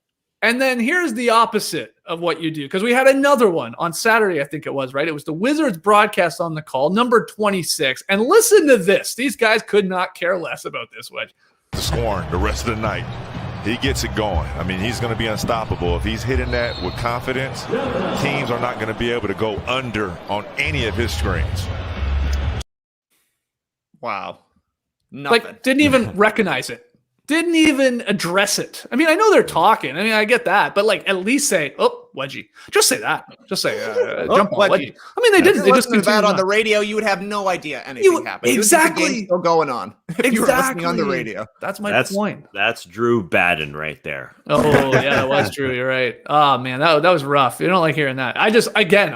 [SPEAKER 2] And then here's the opposite of what you do, because we had another one on Saturday, I think it was, right? It was the Wizards broadcast on the call, number 26. And listen to this. These guys could not care less about this wedge.
[SPEAKER 7] Scoring the rest of the night. He gets it going. I mean, he's going to be unstoppable. If he's hitting that with confidence, teams are not going to be able to go under on any of his screens.
[SPEAKER 4] Wow. Nothing.
[SPEAKER 2] Like, didn't even recognize it. Didn't even address it. I mean, I know they're talking. I mean, I get that. But, like, at least say, wedgie. Just say that. Just say, jump on wedgie. I mean, they didn't. They just
[SPEAKER 4] listened to that on the radio. You would have no idea anything happened.
[SPEAKER 2] Exactly.
[SPEAKER 4] The game's still going on. If you were listening on the radio.
[SPEAKER 2] That's my point.
[SPEAKER 3] That's Drew Badden right there.
[SPEAKER 2] Oh, yeah, that was true. You're right. Oh, man, that was rough. You don't like hearing that.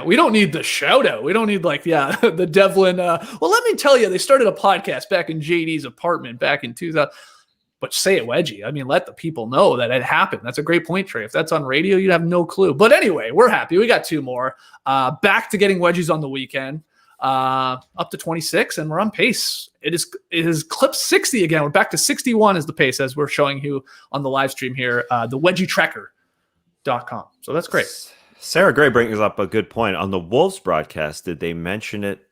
[SPEAKER 2] We don't need the shout out. We don't need, the Devlin. Well, let me tell you, they started a podcast back in JD's apartment back in 2000. But say it wedgie. I mean, let the people know that it happened. That's a great point, Trey. If that's on radio, you'd have no clue. But anyway, we're happy. We got 2 more. Back to getting wedgies on the weekend. Up to 26, and we're on pace. It is eclipsed 60 again. We're back to 61 is the pace, as we're showing you on the live stream here. The wedgietracker.com. So that's great.
[SPEAKER 3] Sarah Gray brings up a good point. On the Wolves broadcast, did they mention it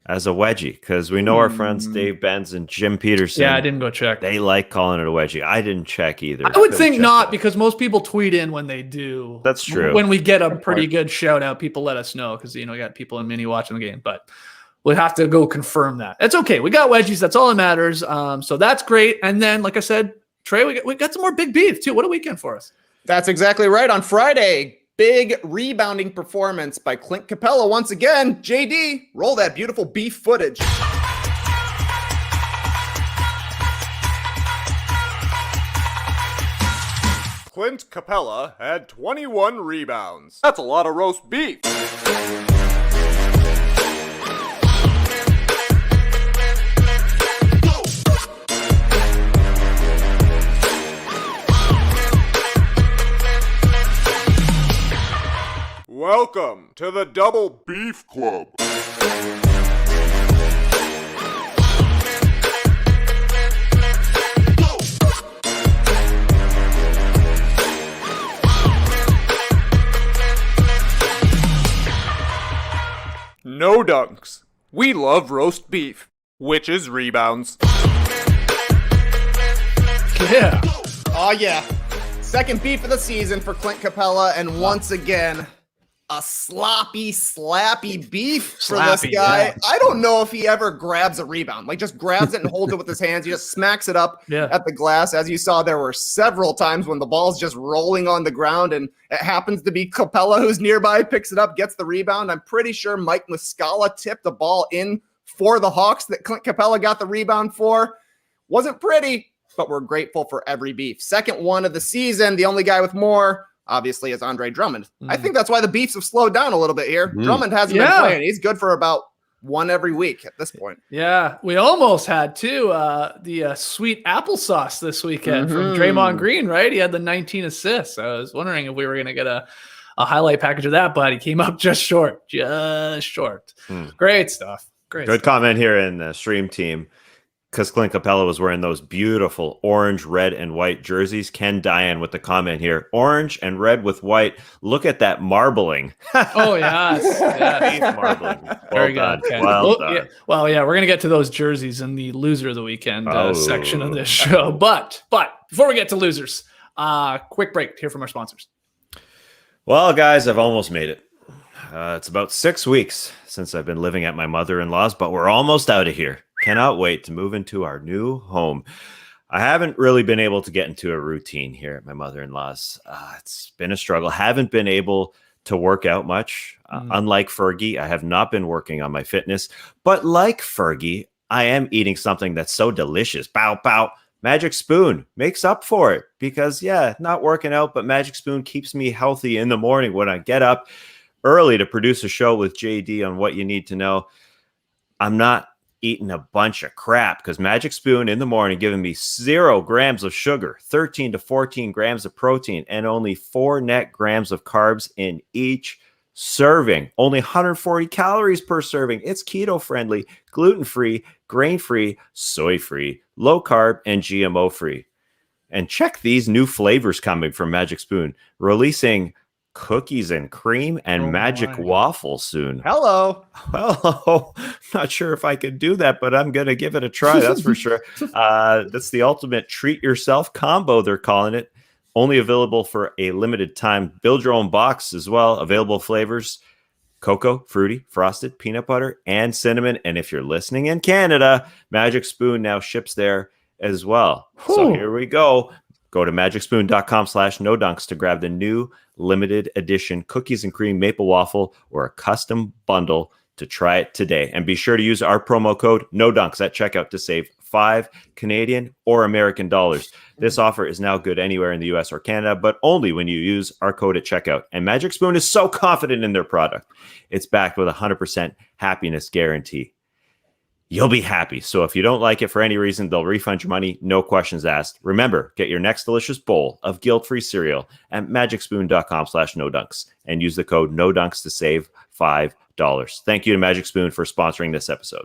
[SPEAKER 3] as a wedgie? Because we know our friends Dave Benz and Jim Peterson.
[SPEAKER 2] Yeah, I didn't go check.
[SPEAKER 3] They like calling it a wedgie. I didn't check either.
[SPEAKER 2] I would think not, because most people tweet in when they do.
[SPEAKER 3] That's true.
[SPEAKER 2] When we get a pretty good shout out, people let us know, because, you know, we got people in mini watching the game. But we'll have to go confirm that. It's okay. We got wedgies. That's all that matters. So that's great. And then, like I said, Trey, we got some more big beef too. What a weekend for us.
[SPEAKER 4] That's exactly right. On Friday, big rebounding performance by Clint Capella once again. JD, roll that beautiful beef footage.
[SPEAKER 8] Clint Capella had 21 rebounds. That's a lot of roast beef. Welcome to the Double Beef Club. No dunks. We love roast beef, which is rebounds.
[SPEAKER 2] Yeah.
[SPEAKER 4] Oh, yeah. Second beef of the season for Clint Capella, and once again, a sloppy, slappy beef for this guy.
[SPEAKER 2] Yeah.
[SPEAKER 4] I don't know if he ever grabs a rebound, like just grabs it and holds it with his hands. He just smacks it up at the glass. As you saw, there were several times when the ball's just rolling on the ground, and it happens to be Capella who's nearby, picks it up, gets the rebound. I'm pretty sure Mike Muscala tipped the ball in for the Hawks that Clint Capella got the rebound for. Wasn't pretty, but we're grateful for every beef. Second one of the season. The only guy with more, obviously, is Andre Drummond. I think that's why the beefs have slowed down a little bit here. Drummond hasn't been playing. He's good for about one every week at this point.
[SPEAKER 2] Yeah, we almost had the sweet applesauce this weekend from Draymond Green, right? He had the 19 assists. I was wondering if we were going to get a highlight package of that, but he came up just short. Great stuff.
[SPEAKER 3] Good comment here in the stream team. Because Clint Capella was wearing those beautiful orange, red, and white jerseys. Ken Diane with the comment here. Orange and red with white. Look at that marbling.
[SPEAKER 2] Oh, yes.
[SPEAKER 3] Marbling.
[SPEAKER 2] Very
[SPEAKER 3] done.
[SPEAKER 2] good. Okay.
[SPEAKER 3] Well done.
[SPEAKER 2] Yeah. Well, yeah, we're going to get to those jerseys in the loser of the weekend section of this show. But before we get to losers, quick break here from our sponsors.
[SPEAKER 3] Well, guys, I've almost made it. It's about 6 weeks since I've been living at my mother-in-law's, but we're almost out of here. Cannot wait to move into our new home. I haven't really been able to get into a routine here at my mother-in-law's. It's been a struggle. Haven't been able to work out much. Unlike Fergie, I have not been working on my fitness. But like Fergie, I am eating something that's so delicious. Bow, bow. Magic Spoon makes up for it because, not working out, but Magic Spoon keeps me healthy in the morning when I get up early to produce a show with JD on what you need to know. I'm not eating a bunch of crap because Magic Spoon in the morning giving me 0 grams of sugar, 13 to 14 grams of protein, and only 4 net grams of carbs in each serving. Only 140 calories per serving. It's keto friendly, gluten free, grain free, soy free, low carb, and GMO free. And check these new flavors coming from Magic Spoon, releasing cookies and cream and magic waffles soon.
[SPEAKER 4] Hello.
[SPEAKER 3] Well, not sure if I could do that, but I'm going to give it a try. That's for sure. That's the ultimate treat yourself combo, they're calling it. Only available for a limited time. Build your own box as well. Available flavors: cocoa, fruity, frosted, peanut butter, and cinnamon. And if you're listening in Canada, Magic Spoon now ships there as well. So here we go. Go to magicspoon.com/nodunks to grab the new limited edition cookies and cream maple waffle or a custom bundle to try it today. And be sure to use our promo code NODUNKS at checkout to save 5 Canadian or American dollars. This offer is now good anywhere in the US or Canada, but only when you use our code at checkout. And Magic Spoon is so confident in their product. It's backed with a 100% happiness guarantee. You'll be happy. So if you don't like it for any reason, they'll refund your money. No questions asked. Remember, get your next delicious bowl of guilt-free cereal at magicspoon.com/nodunks and use the code NODUNKS to save $5. Thank you to Magic Spoon for sponsoring this episode.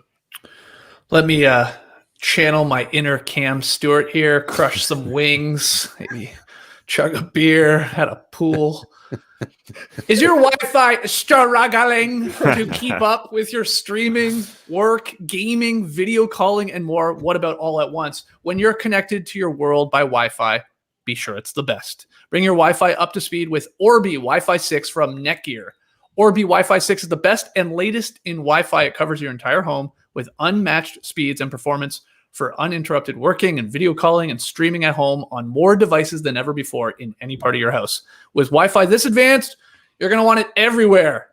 [SPEAKER 2] Let me channel my inner Cam Stewart here, crush some wings, maybe chug a beer at a pool. Is your Wi-Fi struggling to keep up with your streaming, work, gaming, video calling, and more? What about all at once? When you're connected to your world by Wi-Fi, be sure it's the best. Bring your Wi-Fi up to speed with Orbi Wi-Fi 6 from Netgear. Orbi Wi-Fi 6 is the best and latest in Wi-Fi. It covers your entire home with unmatched speeds and performance for uninterrupted working and video calling and streaming at home on more devices than ever before in any part of your house. With Wi-Fi this advanced, you're going to want it everywhere,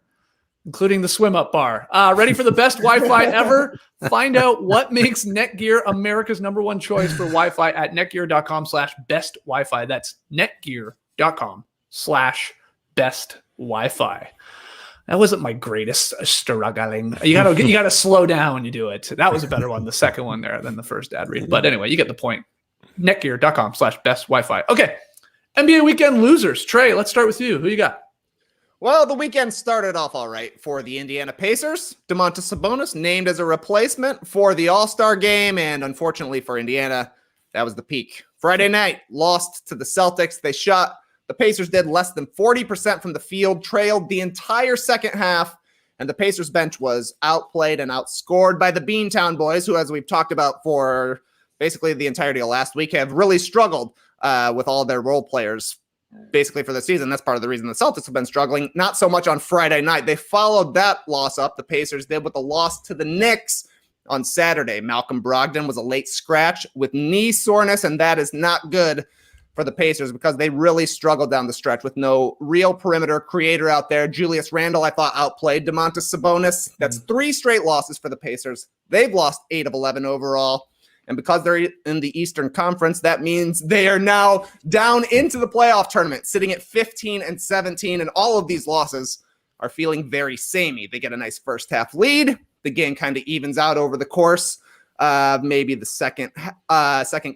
[SPEAKER 2] including the swim-up bar. Ready for the best Wi-Fi ever? Find out what makes Netgear America's #1 choice for Wi-Fi at netgear.com/best Wi-Fi. That's netgear.com/best Wi-Fi. That wasn't my greatest struggling. You gotta slow down when you do it. That was a better one, the second one there, than the first ad read. But anyway, you get the point. Netgear.com/best Wi-Fi. Okay, NBA weekend losers. Trey, let's start with you. Who you got?
[SPEAKER 4] Well, the weekend started off all right for the Indiana Pacers. Domantas Sabonis named as a replacement for the All-Star game, and unfortunately for Indiana, that was the peak. Friday night, lost to the Celtics. The Pacers did less than 40% from the field, trailed the entire second half, and the Pacers bench was outplayed and outscored by the Beantown boys, who, as we've talked about for basically the entirety of last week, have really struggled with all their role players basically for the season. That's part of the reason the Celtics have been struggling. Not so much on Friday night. They followed that loss up, the Pacers did, with a loss to the Knicks on Saturday. Malcolm Brogdon was a late scratch with knee soreness, and that is not good for the Pacers because they really struggled down the stretch with no real perimeter creator out there. Julius Randle, I thought, outplayed Domantas Sabonis. That's 3 straight losses for the Pacers. They've lost 8 of 11 overall. And because they're in the Eastern Conference, that means they are now down into the playoff tournament, sitting at 15-17. And all of these losses are feeling very samey. They get a nice first half lead. The game kind of evens out over the course. Maybe the second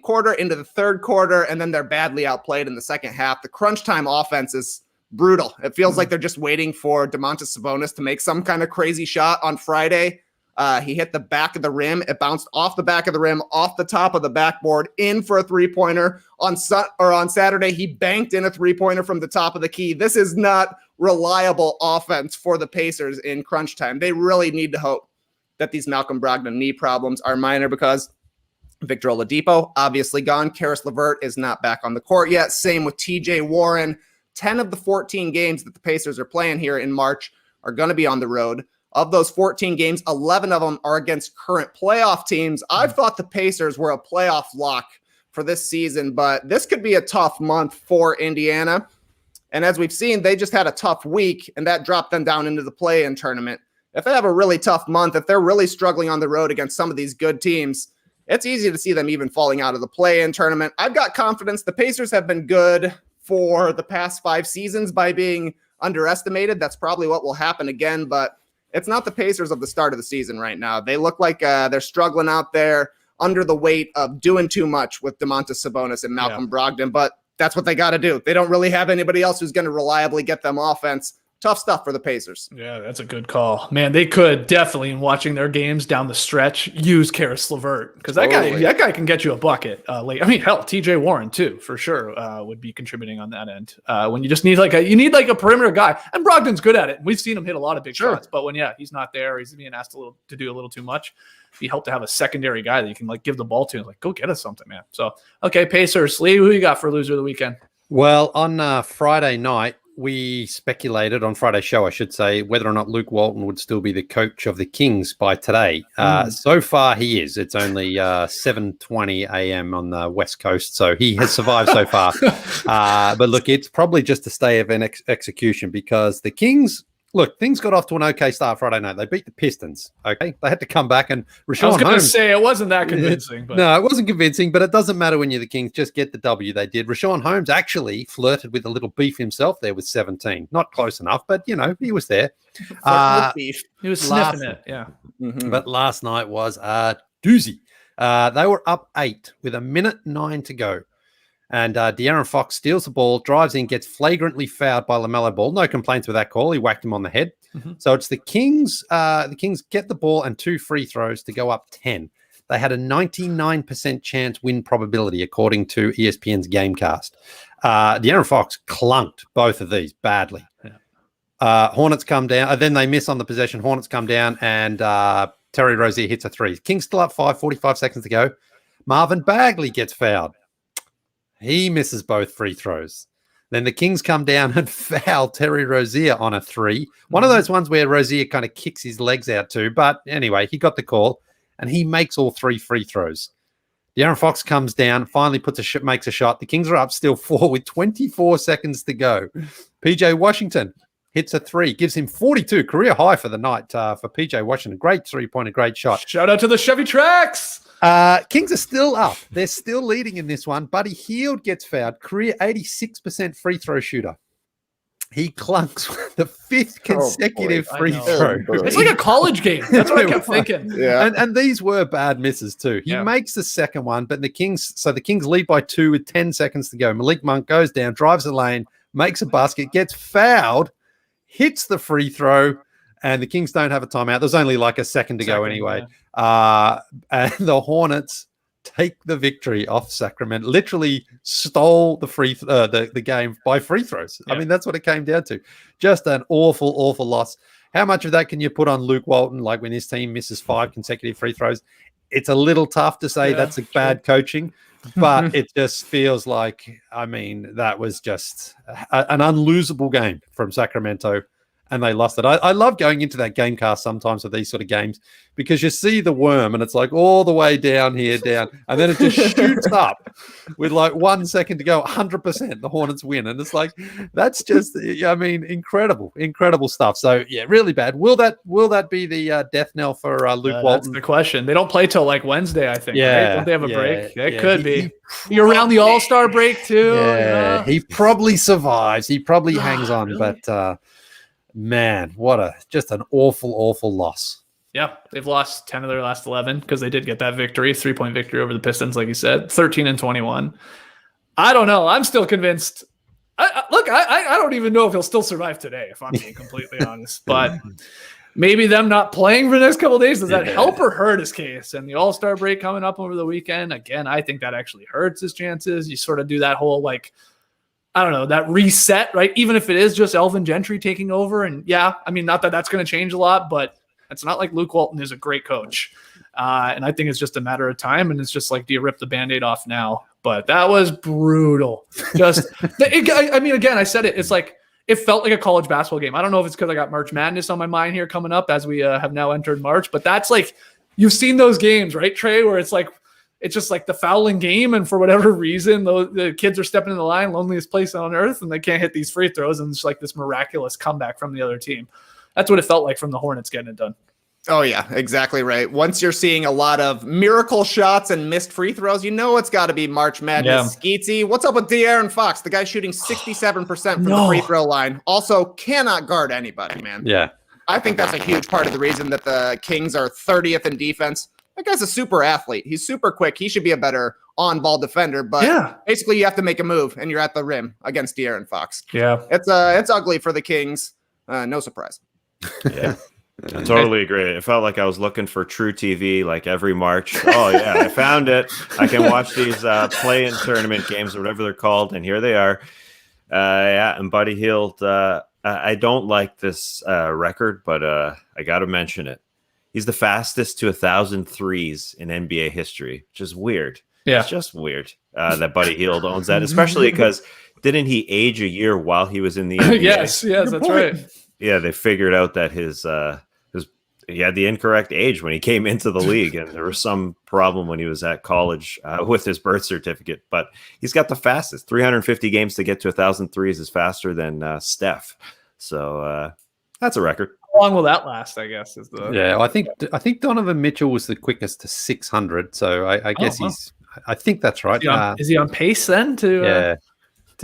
[SPEAKER 4] quarter into the third quarter, and then they're badly outplayed in the second half. The crunch time offense is brutal. It feels like they're just waiting for Domantas Sabonis to make some kind of crazy shot on Friday. He hit the back of the rim. It bounced off the back of the rim, off the top of the backboard, in for a three-pointer. On Saturday, he banked in a three-pointer from the top of the key. This is not reliable offense for the Pacers in crunch time. They really need to hope that these Malcolm Brogdon knee problems are minor, because Victor Oladipo, obviously gone. Caris LeVert is not back on the court yet. Same with TJ Warren. 10 of the 14 games that the Pacers are playing here in March are going to be on the road. Of those 14 games, 11 of them are against current playoff teams. I've thought the Pacers were a playoff lock for this season, but this could be a tough month for Indiana. And as we've seen, they just had a tough week, and that dropped them down into the play-in tournament. If they have a really tough month, if they're really struggling on the road against some of these good teams, it's easy to see them even falling out of the play-in tournament. I've got confidence. The Pacers have been good for the past 5 seasons by being underestimated. That's probably what will happen again, but it's not the Pacers of the start of the season right now. They look like they're struggling out there under the weight of doing too much with Domantas Sabonis and Malcolm Brogdon, but that's what they got to do. They don't really have anybody else who's going to reliably get them offense. Tough stuff for the Pacers.
[SPEAKER 2] Yeah, that's a good call. Man, they could definitely, in watching their games down the stretch, use Caris LeVert, because that guy can get you a bucket late. I mean, hell, TJ Warren too, for sure, would be contributing on that end. When you just need a perimeter guy, and Brogdon's good at it. We've seen him hit a lot of big shots, but when he's not there, he's being asked to do a little too much. It'd be helped to have a secondary guy that you can give the ball to and go get us something, man. So okay, Pacers. Lee, who you got for loser of the weekend?
[SPEAKER 5] Well, on Friday night, we speculated on Friday's show, I should say, whether or not Luke Walton would still be the coach of the Kings by today. So far, he is. It's only 7:20 a.m. on the West Coast, so he has survived so far. But look, it's probably just a stay of an execution, because the Kings, look, things got off to an okay start Friday night. They beat the Pistons, okay? They had to come back, and Rashawn Holmes... I was going to
[SPEAKER 2] say, it wasn't that convincing. But.
[SPEAKER 5] No, it wasn't convincing, but it doesn't matter when you're the Kings. Just get the W. They did. Rashawn Holmes actually flirted with a little beef himself there with 17. Not close enough, but, he was there.
[SPEAKER 4] Beef.
[SPEAKER 2] He was sniffing it, yeah.
[SPEAKER 5] Mm-hmm. But last night was a doozy. They were up 8 with 1:09 to go. And De'Aaron Fox steals the ball, drives in, gets flagrantly fouled by LaMelo Ball. No complaints with that call. He whacked him on the head. Mm-hmm. So it's the Kings. The Kings get the ball and 2 free throws to go up 10. They had a 99% chance win probability, according to ESPN's Gamecast. De'Aaron Fox clunked both of these badly. Hornets come down. Then they miss on the possession. Hornets come down, and Terry Rozier hits a three. Kings still up 45 seconds to go. Marvin Bagley gets fouled. He misses both free throws. Then the Kings come down and foul Terry Rozier on a three. One of those ones where Rozier kind of kicks his legs out too. But anyway, he got the call, and he makes all 3 free throws. De'Aaron Fox comes down, finally makes a shot. The Kings are up still 4 with 24 seconds to go. PJ Washington hits a three, gives him 42, career high for the night for PJ Washington. Great three-pointer, great shot.
[SPEAKER 2] Shout out to the Chevy Tracks.
[SPEAKER 5] Kings are still up. They're still leading in this one. Buddy Hield gets fouled. Career 86% free throw shooter. He clunks the 5th consecutive free throw.
[SPEAKER 2] It's like a college game. That's what I kept thinking.
[SPEAKER 4] Yeah.
[SPEAKER 5] And these were bad misses too. He makes the second one, but the Kings lead by 2 with 10 seconds to go. Malik Monk goes down, drives the lane, makes a basket, gets fouled, hits the free throw, and the Kings don't have a timeout. There's only like a second to go anyway. And the Hornets take the victory off Sacramento. Literally stole the game by free throws. I mean, that's what it came down to. Just an awful, awful loss. How much of that can you put on Luke Walton? Like when his team misses 5 consecutive free throws, it's a little tough to say that's bad coaching, but it just feels like, I mean, that was just an unlosable game from Sacramento. And they lost it. I love going into that game cast sometimes with these sort of games because you see the worm and it's like all the way down here, and then it just shoots up with like 1 second to go, 100%. The Hornets win. And it's like, that's just, I mean, incredible stuff. So, yeah, really bad. Will that be the death knell for Luke Walton?
[SPEAKER 2] That's the question. They don't play till like Wednesday, I think.
[SPEAKER 5] Yeah.
[SPEAKER 2] Right? Don't they have a break? It could be. You're around the All-Star break too.
[SPEAKER 5] Yeah, he probably survives. He probably hangs on, but man, just an awful loss.
[SPEAKER 2] Yeah, they've lost 10 of their last 11 because they did get that victory, 3-point victory over the Pistons, like you said, 13-21. I don't know. I'm still convinced. I don't even know if he'll still survive today, if I'm being completely honest. But maybe them not playing for the next couple of days, does that help or hurt his case? And the All-Star break coming up over the weekend, again, I think that actually hurts his chances. You sort of do that whole like, I don't know, that reset, right? Even if it is just Elvin Gentry taking over. And yeah, I mean, not that that's going to change a lot, but it's not like Luke Walton is a great coach. And I think it's just a matter of time. And it's just like, do you rip the Band-Aid off now? But that was brutal. Just, I mean, again, I said it. It's like, it felt like a college basketball game. I don't know if it's because I got March Madness on my mind here coming up as we have now entered March. But that's like, you've seen those games, right, Trey, where it's like, it's just like the fouling game, and for whatever reason, the kids are stepping in the line, loneliest place on earth, and they can't hit these free throws, and it's like this miraculous comeback from the other team. That's what it felt like from the Hornets getting it done.
[SPEAKER 4] Oh, yeah, exactly right. Once you're seeing a lot of miracle shots and missed free throws, you know it's got to be March Madness. Skeetsy, what's up with De'Aaron Fox? The guy shooting 67% from the free throw line. Also cannot guard anybody, man.
[SPEAKER 5] Yeah.
[SPEAKER 4] I think that's a huge part of the reason that the Kings are 30th in defense. That guy's a super athlete. He's super quick. He should be a better on-ball defender, but basically you have to make a move, and you're at the rim against De'Aaron Fox.
[SPEAKER 2] Yeah.
[SPEAKER 4] It's ugly for the Kings. No surprise.
[SPEAKER 3] Yeah. I totally agree. It felt like I was looking for True TV like every March. Oh, yeah, I found it. I can watch these play-in tournament games or whatever they're called, and here they are. And Buddy Hield, I don't like this record, but I got to mention it. He's the fastest to 1,000 threes in NBA history, which is weird.
[SPEAKER 2] Yeah.
[SPEAKER 3] It's just weird that Buddy Hield owns that, especially because didn't he age a year while he was in the NBA?
[SPEAKER 2] yes, that's right.
[SPEAKER 3] Yeah, they figured out that he had the incorrect age when he came into the league, and there was some problem when he was at college with his birth certificate. But he's got the fastest. 350 games to get to 1,000 threes is faster than Steph. So that's a record.
[SPEAKER 2] How long will that last, I guess?
[SPEAKER 5] I think Donovan Mitchell was the quickest to 600. So I guess I think that's right.
[SPEAKER 2] Is he on pace then to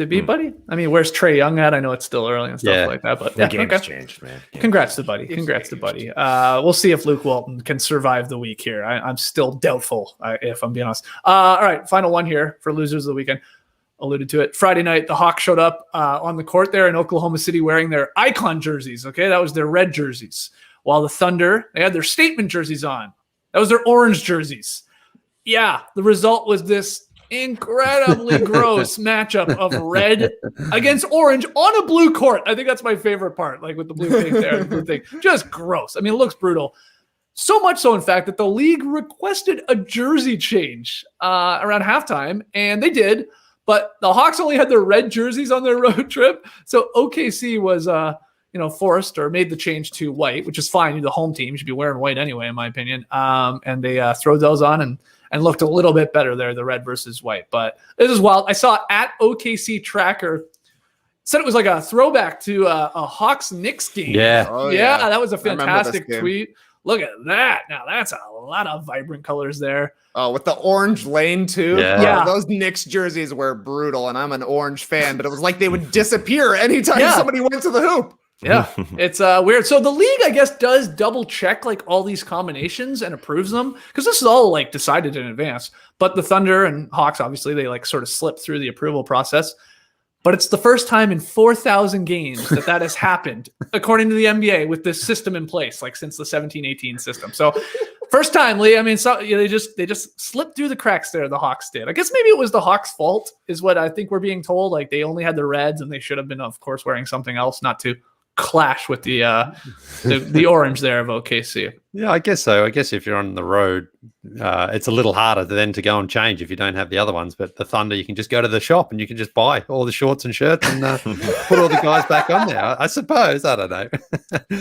[SPEAKER 2] beat Buddy? I mean, where's Trae Young at? I know it's still early and stuff like that, but
[SPEAKER 3] the game's changed, man.
[SPEAKER 2] Congrats to Buddy. We'll see if Luke Walton can survive the week here. I'm still doubtful, if I'm being honest. All right, final one here for losers of the weekend. Alluded to it. Friday night, the Hawks showed up on the court there in Oklahoma City wearing their icon jerseys. Okay, that was their red jerseys. While the Thunder, they had their statement jerseys on. That was their orange jerseys. Yeah, the result was this incredibly gross matchup of red against orange on a blue court. I think that's my favorite part, like with the blue thing there, the blue thing. Just gross. I mean, it looks brutal. So much so, in fact, that the league requested a jersey change around halftime, and they did. But the Hawks only had their red jerseys on their road trip, so OKC was, forced or made the change to white, which is fine. You're the home team; you should be wearing white anyway, in my opinion. And they throw those on and looked a little bit better there, the red versus white. But this is wild. I saw at OKC Tracker said it was like a throwback to a Hawks Knicks game.
[SPEAKER 5] Yeah,
[SPEAKER 2] yeah, that was a fantastic tweet. Look at that. Now that's a lot of vibrant colors there.
[SPEAKER 4] Oh, with the orange lane too.
[SPEAKER 2] Yeah.
[SPEAKER 4] Those Knicks jerseys were brutal, and I'm an orange fan, but it was like they would disappear anytime somebody went to the hoop.
[SPEAKER 2] Yeah, it's weird. So the league, I guess, does double check like all these combinations and approves them because this is all like decided in advance. But the Thunder and Hawks, obviously, they like sort of slip through the approval process. But it's the first time in 4,000 games that has happened, according to the NBA, with this system in place, like since the 17-18 system. So first time, Lee. I mean, they just slipped through the cracks there. The Hawks did. I guess maybe it was the Hawks' fault, is what I think we're being told. Like they only had the reds, and they should have been, of course, wearing something else, not to clash with the orange there of OKC.
[SPEAKER 5] Yeah, I guess so. I guess if you're on the road, it's a little harder then to go and change if you don't have the other ones. But the Thunder, you can just go to the shop and you can just buy all the shorts and shirts and put all the guys back on there. I suppose. I don't know.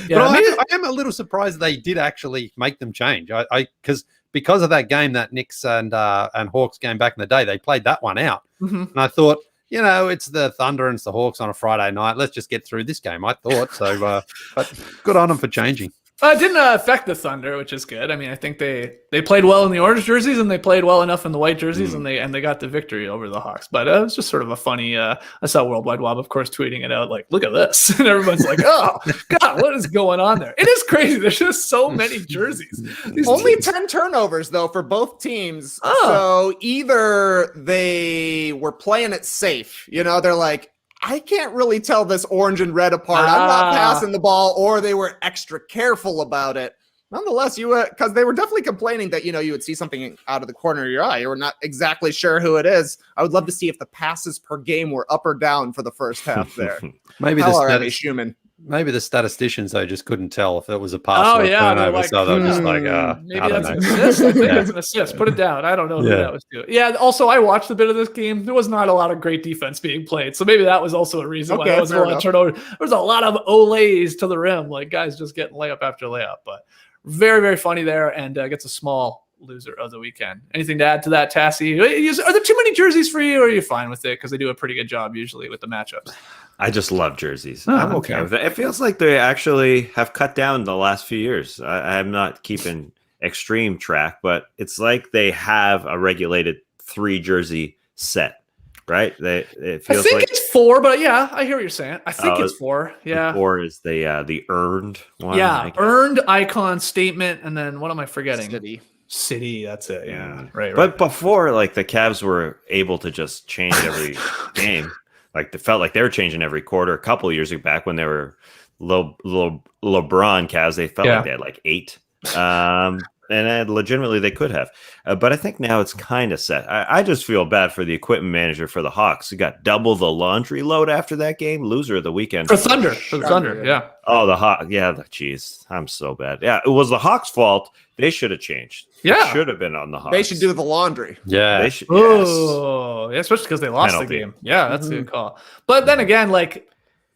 [SPEAKER 2] Yeah,
[SPEAKER 5] I am a little surprised they did actually make them change. Because of that game, that Knicks and Hawks game back in the day, they played that one out, and I thought, it's the Thunder and it's the Hawks on a Friday night. Let's just get through this game, I thought. So, but good on them for changing.
[SPEAKER 2] It didn't affect the Thunder, which is good. I mean, I think they played well in the orange jerseys and they played well enough in the white jerseys and they got the victory over the Hawks. But it was just sort of a funny. I saw Worldwide Wob, of course, tweeting it out like, "Look at this," and everyone's like, "Oh God, what is going on there?" It is crazy. There's just so many jerseys.
[SPEAKER 4] Only 10 turnovers though for both teams. So either they were playing it safe. They're like, I can't really tell this orange and red apart. I'm not passing the ball, or they were extra careful about it. Nonetheless, because they were definitely complaining that, you would see something out of the corner of your eye. You were not exactly sure who it is. I would love to see if the passes per game were up or down for the first half there.
[SPEAKER 5] Maybe
[SPEAKER 4] Maybe
[SPEAKER 5] the statisticians, though, just couldn't tell if it was a pass or a turnover.
[SPEAKER 2] Like,
[SPEAKER 5] so they were just like,
[SPEAKER 2] maybe that's an assist. I think it's an assist. Put it down. I don't know who that was to. Yeah, also, I watched a bit of this game. There was not a lot of great defense being played. So maybe that was also a reason why there wasn't a lot of turnover. There was a lot of olays to the rim, like guys just getting layup after layup. But very, very funny there, and gets a small loser of the weekend. Anything to add to that, Tassie? Are there too many jerseys for you, or are you fine with it? Because they do a pretty good job usually with the matchups.
[SPEAKER 3] I just love jerseys. I'm okay with it. It feels like they actually have cut down the last few years. I'm not keeping extreme track, but it's like they have a regulated 3 jersey set, right? It feels like
[SPEAKER 2] it's 4, but yeah, I hear what you're saying. I think it's 4. Yeah,
[SPEAKER 3] 4 is the earned one.
[SPEAKER 2] Yeah, earned, icon, statement, and then what am I forgetting? City, that's it. Yeah, right.
[SPEAKER 3] But before, like the Cavs were able to just change every game. Like they felt like they were changing every quarter. A couple of years back when they were LeBron Cavs, they felt like they had like 8. And legitimately they could have. But I think now it's kind of set. I just feel bad for the equipment manager for the Hawks. He got double the laundry load after that game. Loser of the weekend.
[SPEAKER 2] For the Thunder, yeah.
[SPEAKER 3] Oh, the Hawks. Yeah, jeez. I'm so bad. Yeah, it was the Hawks' fault. They should have changed.
[SPEAKER 2] Yeah.
[SPEAKER 3] It should have been on the Hawks.
[SPEAKER 4] They should do the laundry.
[SPEAKER 5] Yeah.
[SPEAKER 3] They should,
[SPEAKER 2] yeah, especially because they lost the game. Yeah, that's a good call. But then again, like,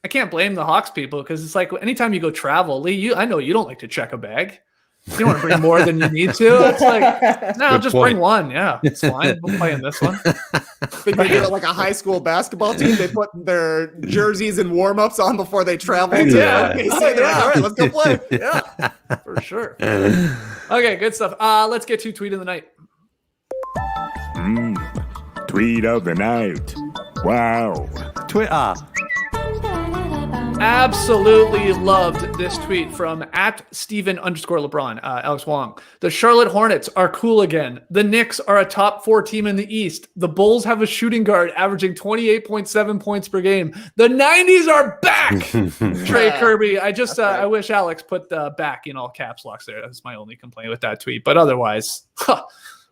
[SPEAKER 2] I can't blame the Hawks people because it's like anytime you go travel, Lee, I know you don't like to check a bag. You don't want to bring more than you need to. It's like, no, just bring one. Yeah, it's fine. We'll play in this one.
[SPEAKER 4] They do it like a high school basketball team. They put their jerseys and warm-ups on before they travel.
[SPEAKER 5] Yeah.
[SPEAKER 4] Okay, so they're like, all right, let's go play.
[SPEAKER 2] Yeah, for sure. Okay, good stuff. Let's get to tweet of the night.
[SPEAKER 9] Tweet of the night. Wow.
[SPEAKER 5] Twitter.
[SPEAKER 2] Absolutely loved this tweet from @Steven_LeBron, Alex Wong. The Charlotte Hornets are cool again. The Knicks are a top 4 team in the East. The Bulls have a shooting guard averaging 28.7 points per game. The 90s are back. Trey Kirby. I wish Alex put back in all caps locks there. That's my only complaint with that tweet. But otherwise,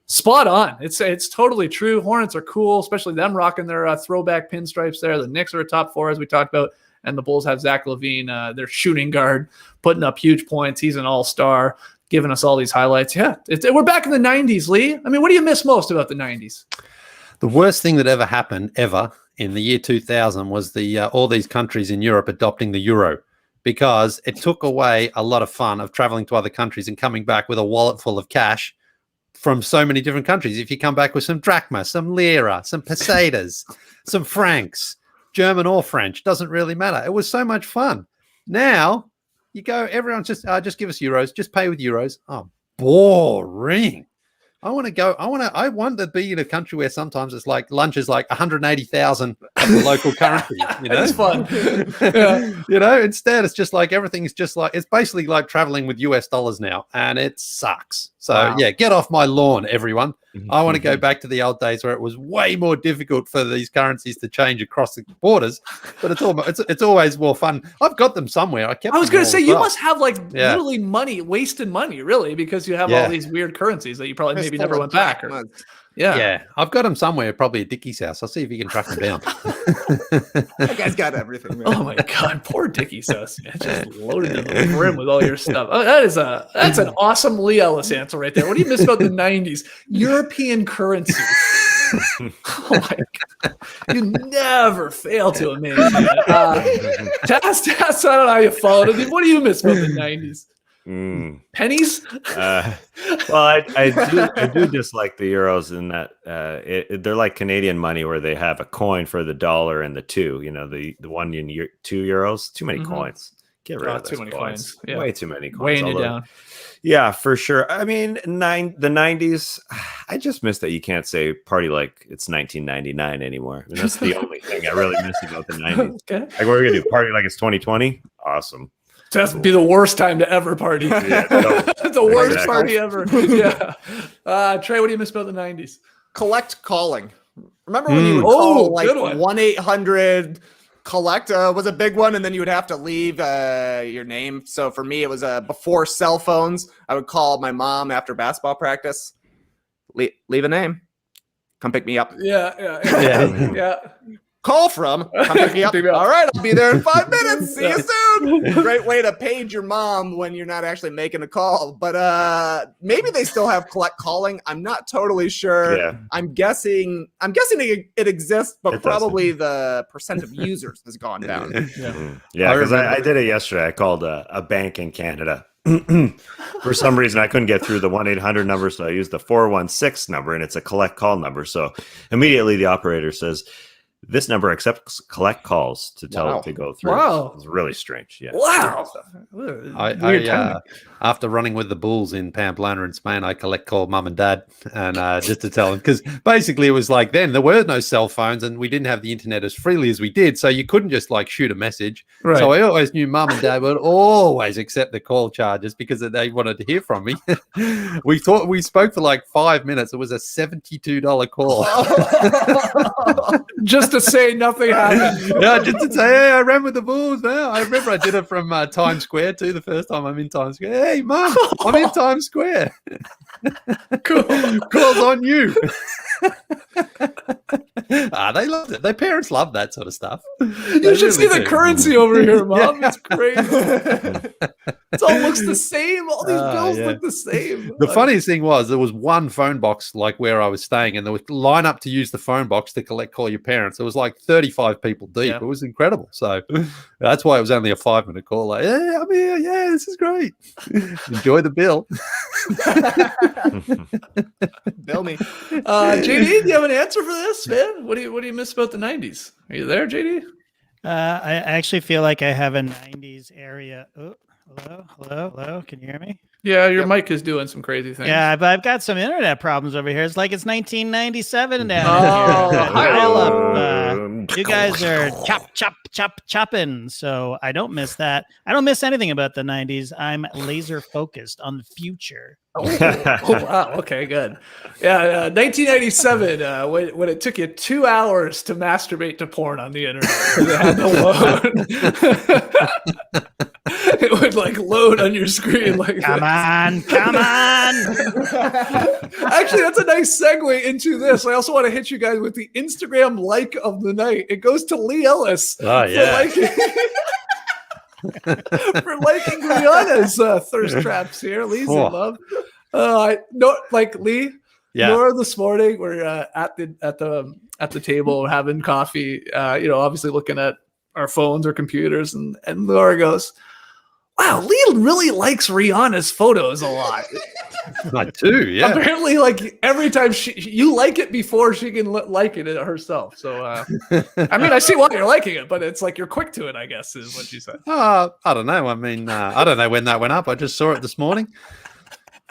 [SPEAKER 2] Spot on. It's totally true. Hornets are cool, especially them rocking their throwback pinstripes there. The Knicks are a top 4, as we talked about, and the Bulls have Zach LaVine, their shooting guard, putting up huge points. He's an all-star, giving us all these highlights. Yeah, we're back in the 90s, Lee. I mean, what do you miss most about the 90s?
[SPEAKER 5] The worst thing that ever happened, in the year 2000 was all these countries in Europe adopting the euro, because it took away a lot of fun of traveling to other countries and coming back with a wallet full of cash from so many different countries. If you come back with some drachma, some lira, some pesetas, some francs, German or French, doesn't really matter. It was so much fun. Now you go, everyone's just give us euros, just pay with euros. Oh, boring. I want to be in a country where sometimes it's like lunch is like 180,000 of the local currency.
[SPEAKER 2] It's fun.
[SPEAKER 5] Yeah. Instead it's just like everything's just like, it's basically like traveling with US dollars now, and it sucks. So yeah, get off my lawn, everyone. I want to go back to the old days where it was way more difficult for these currencies to change across the borders, but it's always more fun. I've got them somewhere. I was
[SPEAKER 2] going to say, you must have literally wasted money, really, because you have all these weird currencies that you probably maybe never went back.
[SPEAKER 5] Yeah, I've got them somewhere, probably at Dickie's house. I'll see if you can track them down.
[SPEAKER 4] That guy's got everything, man.
[SPEAKER 2] Oh my God, poor Dickie's house, man. Just loaded to the brim with all your stuff. Oh, that's an awesome Lee Ellis answer right there. What do you miss about the 90s? European currency. Oh my God. You never fail to amaze me. Tass, I don't know how you followed it. What do you miss about the 90s? Pennies?
[SPEAKER 3] Well, I do dislike the euros in that they're like Canadian money, where they have a coin for the dollar and the 2. The 1 in 2 euros. Too many coins. Get rid of those coins. Yeah. Way too many coins.
[SPEAKER 2] Weighing you down.
[SPEAKER 3] Yeah, for sure. I mean, the 90s. I just miss that you can't say party like it's 1999 anymore. I mean, that's the only thing I really miss about the 90s. Okay. Like, what are we gonna do? Party like it's 2020? Awesome.
[SPEAKER 2] That's be the worst time to ever party.
[SPEAKER 3] Yeah,
[SPEAKER 2] the worst party ever. Yeah. Trey, what do you miss about the 90s?
[SPEAKER 4] Collect calling. Remember when you would call 1-800 collect was a big one, and then you would have to leave your name. So for me, it was before cell phones. I would call my mom after basketball practice. Leave a name. Come pick me up.
[SPEAKER 2] Yeah.
[SPEAKER 4] Call from. Come pick me up. All right, I'll be there in 5 minutes. See you soon. Great way to page your mom when you're not actually making a call. But maybe they still have collect calling. I'm not totally sure.
[SPEAKER 3] Yeah.
[SPEAKER 4] I'm guessing it exists, but probably the percent of users has gone down.
[SPEAKER 3] Yeah, because I did it yesterday. I called a bank in Canada. For some reason, I couldn't get through the 1-800 number, so I used the 416 number, and it's a collect call number. So immediately the operator says, this number accepts collect calls to tell it to go through.
[SPEAKER 2] Wow.
[SPEAKER 3] It's really strange. Yeah.
[SPEAKER 2] Wow.
[SPEAKER 5] I after running with the Bulls in Pamplona in Spain, I collect call mum and dad, and just to tell them, because basically it was like then there were no cell phones and we didn't have the internet as freely as we did, so you couldn't just like shoot a message. Right. So I always knew mum and dad would always accept the call charges because they wanted to hear from me. We spoke for like 5 minutes. It was a $72 call.
[SPEAKER 2] Just to say nothing happened.
[SPEAKER 5] Yeah, just to say, hey, I ran with the Bulls now. I remember I did it from Times Square too, the first time I'm in Times Square. Hey, Mum, I'm in Times Square. Cool. Call's on you. They loved it. Their parents love that sort of stuff.
[SPEAKER 2] You should see the currency over here, Mom. Yeah. It's crazy. It all looks the same. All these bills look the same.
[SPEAKER 5] The funniest thing was there was one phone box like where I was staying, and there was line up to use the phone box to call your parents. It was like 35 people deep. Yeah. It was incredible. So that's why it was only a 5-minute call. Like, yeah, I'm here. Yeah, this is great. Enjoy the bill.
[SPEAKER 4] Bill me.
[SPEAKER 2] JD, do you have an answer for this, man? What do you miss about the 90s? Are you there, JD?
[SPEAKER 10] I actually feel like I have a 90s area. Oh, hello. Can you hear me?
[SPEAKER 2] Yeah, your mic is doing some crazy things.
[SPEAKER 10] Yeah, but I've got some internet problems over here. It's like it's 1997 down here. You guys are chopping. So I don't miss that. I don't miss anything about the 90s. I'm laser focused on the future.
[SPEAKER 2] Oh wow. Okay, good. Yeah, 1997, when it took you 2 hours to masturbate to porn on the internet. They had to load. it would like load on your screen like
[SPEAKER 10] Come on.
[SPEAKER 2] Actually, that's a nice segue into this. I also want to hit you guys with the Instagram like of the night. It goes to Lee Ellis.
[SPEAKER 5] Oh, yeah.
[SPEAKER 2] For liking Rihanna's thirst traps here. Lee's in love. Lee.
[SPEAKER 5] Yeah.
[SPEAKER 2] Nora this morning we're at the table having coffee. Obviously looking at our phones or computers, and Laura goes, "Wow, Lee really likes Rihanna's photos a lot."
[SPEAKER 5] I do, yeah.
[SPEAKER 2] Apparently, like every time you like it before she can like it herself. So, I mean, I see why you're liking it, but it's like you're quick to it, I guess, is what she said.
[SPEAKER 5] I don't know. I mean, I don't know when that went up. I just saw it this morning.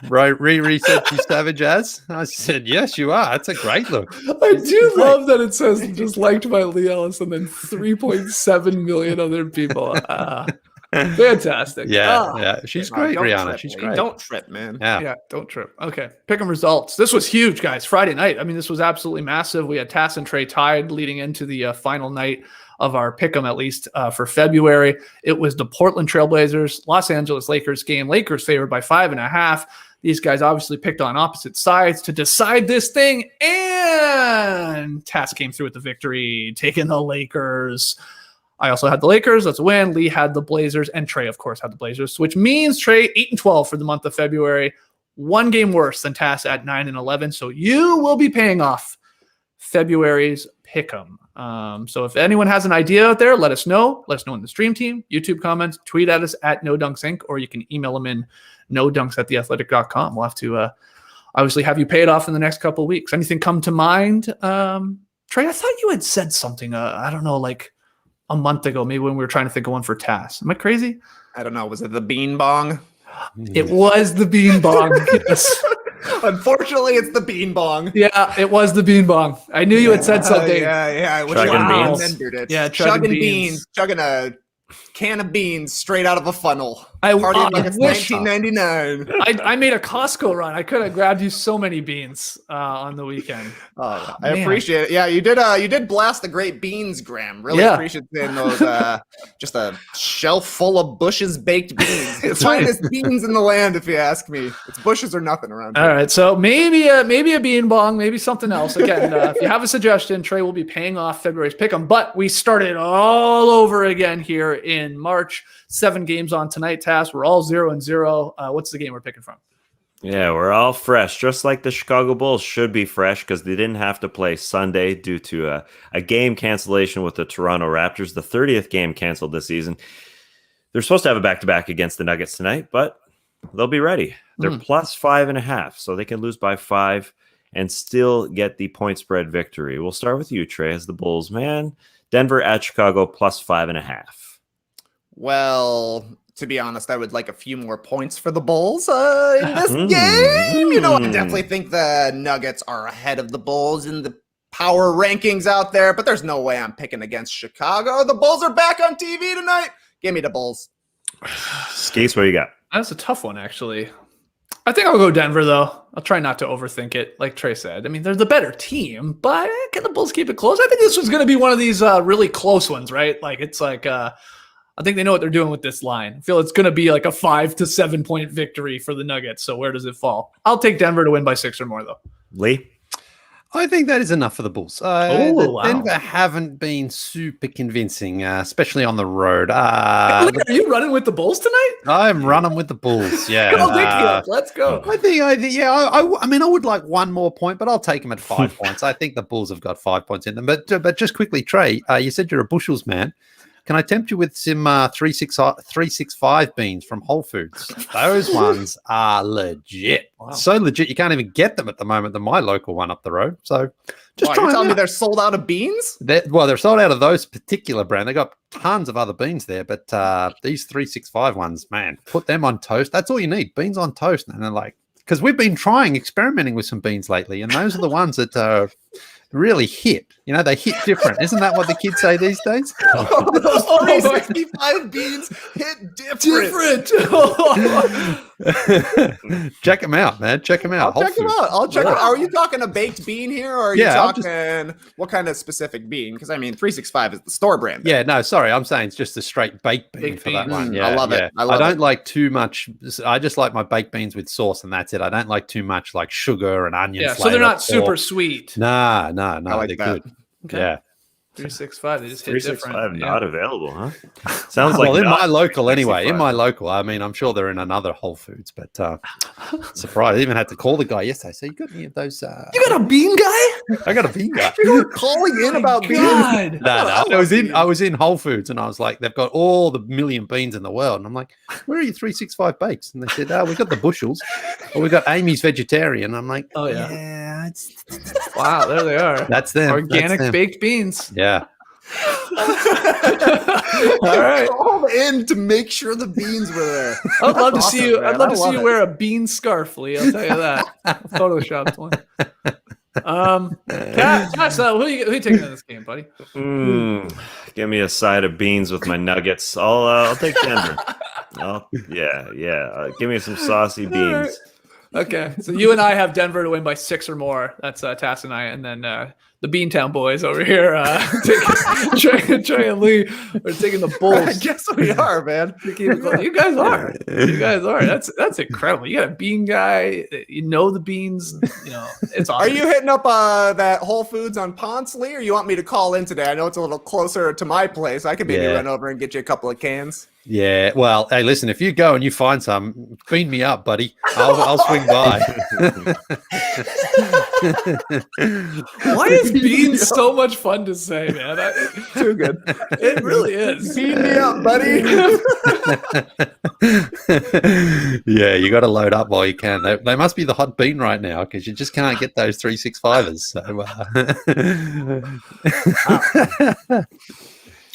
[SPEAKER 5] Said you savage as. I said, yes, you are. It's a great look.
[SPEAKER 2] I do love that it says just liked by Lee Ellis and then 3.7 million other people. Fantastic.
[SPEAKER 5] Yeah. She's great, Rihanna.
[SPEAKER 4] Trip,
[SPEAKER 5] She's
[SPEAKER 4] Lee.
[SPEAKER 5] great.
[SPEAKER 4] Don't trip, man.
[SPEAKER 2] Yeah, don't trip. Okay. Pick 'em results. This was huge, guys. Friday night. I mean, this was absolutely massive. We had Tass and Trey tied leading into the final night of our pick 'em, at least for February. It was the Portland Trailblazers, Los Angeles Lakers game. Lakers favored by 5.5. These guys obviously picked on opposite sides to decide this thing, and Tass came through with the victory, taking the Lakers. I also had the Lakers. That's a win. Lee had the Blazers, and Trey, of course, had the Blazers, which means Trey 8-12 for the month of February. One game worse than Tass at 9-11. So you will be paying off February's pick'em. So if anyone has an idea out there, let us know. Let us know in the stream team, YouTube comments, tweet at us at NoDunksInc, or you can email them in nodunks@theathletic.com. We'll have to obviously have you pay it off in the next couple of weeks. Anything come to mind? Trey, I thought you had said something, I don't know, like a month ago, maybe when we were trying to think of one for Tass. Am I crazy?
[SPEAKER 4] I don't know. Was it the bean bong?
[SPEAKER 2] It was the bean bong. Yes.
[SPEAKER 4] Unfortunately, it's the bean bong.
[SPEAKER 2] Yeah, it was the bean bong. I knew you had said something.
[SPEAKER 4] Yeah.
[SPEAKER 3] Chugging beans.
[SPEAKER 2] Yeah,
[SPEAKER 4] chugging beans. Chugging a can of beans straight out of a funnel.
[SPEAKER 2] Partying
[SPEAKER 4] like it's 1999.
[SPEAKER 2] I made a Costco run. I could have grabbed you so many beans on the weekend.
[SPEAKER 4] I appreciate it. Yeah, you did blast the great beans, Graham. Really appreciate seeing those. Just a shelf full of Bush's baked beans. It's finest beans in the land, if you ask me. It's Bush's or nothing around here.
[SPEAKER 2] All right, so maybe a bean bong, maybe something else. Again, if you have a suggestion, Trey will be paying off February's pick'em. But we started all over again here in March. 7 games on tonight, Tass. We're all 0-0. What's the game we're picking from?
[SPEAKER 3] Yeah, we're all fresh, just like the Chicago Bulls should be fresh because they didn't have to play Sunday due to a game cancellation with the Toronto Raptors, the 30th game canceled this season. They're supposed to have a back-to-back against the Nuggets tonight, but they'll be ready. They're plus 5.5, so they can lose by 5 and still get the point spread victory. We'll start with you, Trey, as the Bulls man. Denver at Chicago plus 5.5.
[SPEAKER 4] Well, to be honest, I would like a few more points for the Bulls in this game. You know, I definitely think the Nuggets are ahead of the Bulls in the power rankings out there, but there's no way I'm picking against Chicago. The Bulls are back on TV tonight. Give me the Bulls.
[SPEAKER 3] Skates, what you got?
[SPEAKER 2] That's a tough one, actually. I think I'll go Denver, though. I'll try not to overthink it, like Trey said. I mean, they're the better team, but can the Bulls keep it close? I think this was going to be one of these really close ones, right? Like, it's like... I think they know what they're doing with this line. I feel it's going to be like a 5 to 7 point victory for the Nuggets. So where does it fall? I'll take Denver to win by 6 or more, though.
[SPEAKER 3] Lee?
[SPEAKER 5] I think that is enough for the Bulls.
[SPEAKER 2] Wow.
[SPEAKER 5] Denver haven't been super convincing, especially on the road.
[SPEAKER 2] Are you running with the Bulls tonight?
[SPEAKER 5] I'm running with the Bulls, yeah.
[SPEAKER 2] Go, Dickie, let's go.
[SPEAKER 5] I mean, I would like one more point, but I'll take them at 5 points. I think the Bulls have got 5 points in them. But just quickly, Trey, you said you're a bushels man. Can I tempt you with some 365 beans from Whole Foods? Those ones are legit. Wow. So legit, you can't even get them at the moment than my local one up the road. So just try.
[SPEAKER 4] You telling me they're sold out of beans?
[SPEAKER 5] They're sold out of those particular brand. They got tons of other beans there, but these 365 ones, man, put them on toast. That's all you need. Beans on toast. And they're like, because we've been experimenting with some beans lately, and those are the ones that really hit. You know, they hit different. Isn't that what the kids say these days?
[SPEAKER 4] Those 365 beans hit different.
[SPEAKER 5] Check them out, man. Check them out.
[SPEAKER 4] I'll check them out. Are you talking a baked bean here, or are you talking what kind of specific bean? Because I mean, 365 is the store brand.
[SPEAKER 5] Yeah, no, sorry. I'm saying it's just a straight baked bean for that one. Yeah,
[SPEAKER 4] I love it.
[SPEAKER 5] I don't like too much. I just like my baked beans with sauce, and that's it. I don't like too much like sugar and onion.
[SPEAKER 2] Yeah, so they're not super sweet.
[SPEAKER 5] Nah,
[SPEAKER 4] I like
[SPEAKER 5] they're
[SPEAKER 4] that.
[SPEAKER 5] good.
[SPEAKER 2] Okay.
[SPEAKER 5] Yeah.
[SPEAKER 2] 365. They just hit different.
[SPEAKER 3] 365 not available, huh? Sounds like
[SPEAKER 5] in my local
[SPEAKER 3] 365.
[SPEAKER 5] anyway. In my local, I mean, I'm sure they're in another Whole Foods, but surprised. I even had to call the guy yesterday. So you got any of those?
[SPEAKER 2] You got a bean guy?
[SPEAKER 5] I got a bean guy.
[SPEAKER 4] You were calling in about beans.
[SPEAKER 5] No. I was in Whole Foods, and I was like, they've got all the million beans in the world, and I'm like, where are your 365 bakes? And they said, oh, we got the bushels, or we got Amy's vegetarian. I'm like,
[SPEAKER 2] oh
[SPEAKER 5] yeah,
[SPEAKER 2] wow, there they are.
[SPEAKER 5] That's them.
[SPEAKER 2] Organic baked beans.
[SPEAKER 5] Yeah.
[SPEAKER 4] All right. Called in to make sure the beans were there.
[SPEAKER 2] I'd love to see you. I'd love to see you wear a bean scarf, Lee. I'll tell you that. Photoshopped one. Cass, who are you taking in this game, buddy?
[SPEAKER 3] Give me a side of beans with my nuggets. I'll take Denver. Give me some saucy beans.
[SPEAKER 2] Okay, so you and I have Denver to win by 6 or more. That's Tass and I, and then the Beantown boys over here, Trey and Lee, are taking the Bulls.
[SPEAKER 4] I guess we are, man.
[SPEAKER 2] You guys are. You guys are. That's incredible. You got a bean guy. You know the beans. You know it's awesome.
[SPEAKER 4] Are you hitting up that Whole Foods on Ponce, Lee, or you want me to call in today? I know it's a little closer to my place. I could maybe run over and get you a couple of cans.
[SPEAKER 5] Yeah, well, hey, listen, if you go and you find some, bean me up, buddy. I'll swing by.
[SPEAKER 2] Why is beans so much fun to say, man?
[SPEAKER 4] Too good.
[SPEAKER 2] It really is.
[SPEAKER 4] Bean me up, buddy.
[SPEAKER 5] Yeah, you got to load up while you can. They must be the hot bean right now because you just can't get those 365ers. So,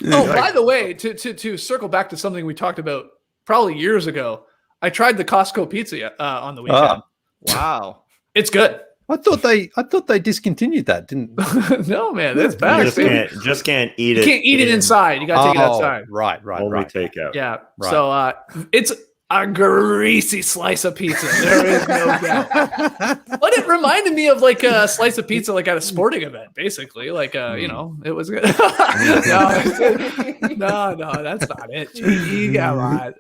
[SPEAKER 2] Oh, by the way, to circle back to something we talked about probably years ago, I tried the Costco pizza on the weekend.
[SPEAKER 4] Wow,
[SPEAKER 2] it's good.
[SPEAKER 5] I thought they discontinued that, didn't?
[SPEAKER 2] No, man, that's bad.
[SPEAKER 3] You just can't eat it.
[SPEAKER 2] You can't eat it inside. You got to take it outside.
[SPEAKER 5] Right.
[SPEAKER 3] Only takeout.
[SPEAKER 2] Yeah.
[SPEAKER 5] Right.
[SPEAKER 2] So it's a greasy slice of pizza. There is no doubt. But it reminded me of like a slice of pizza, like at a sporting event, basically. Like, you know, it was good. No, that's not it. Gee, come on.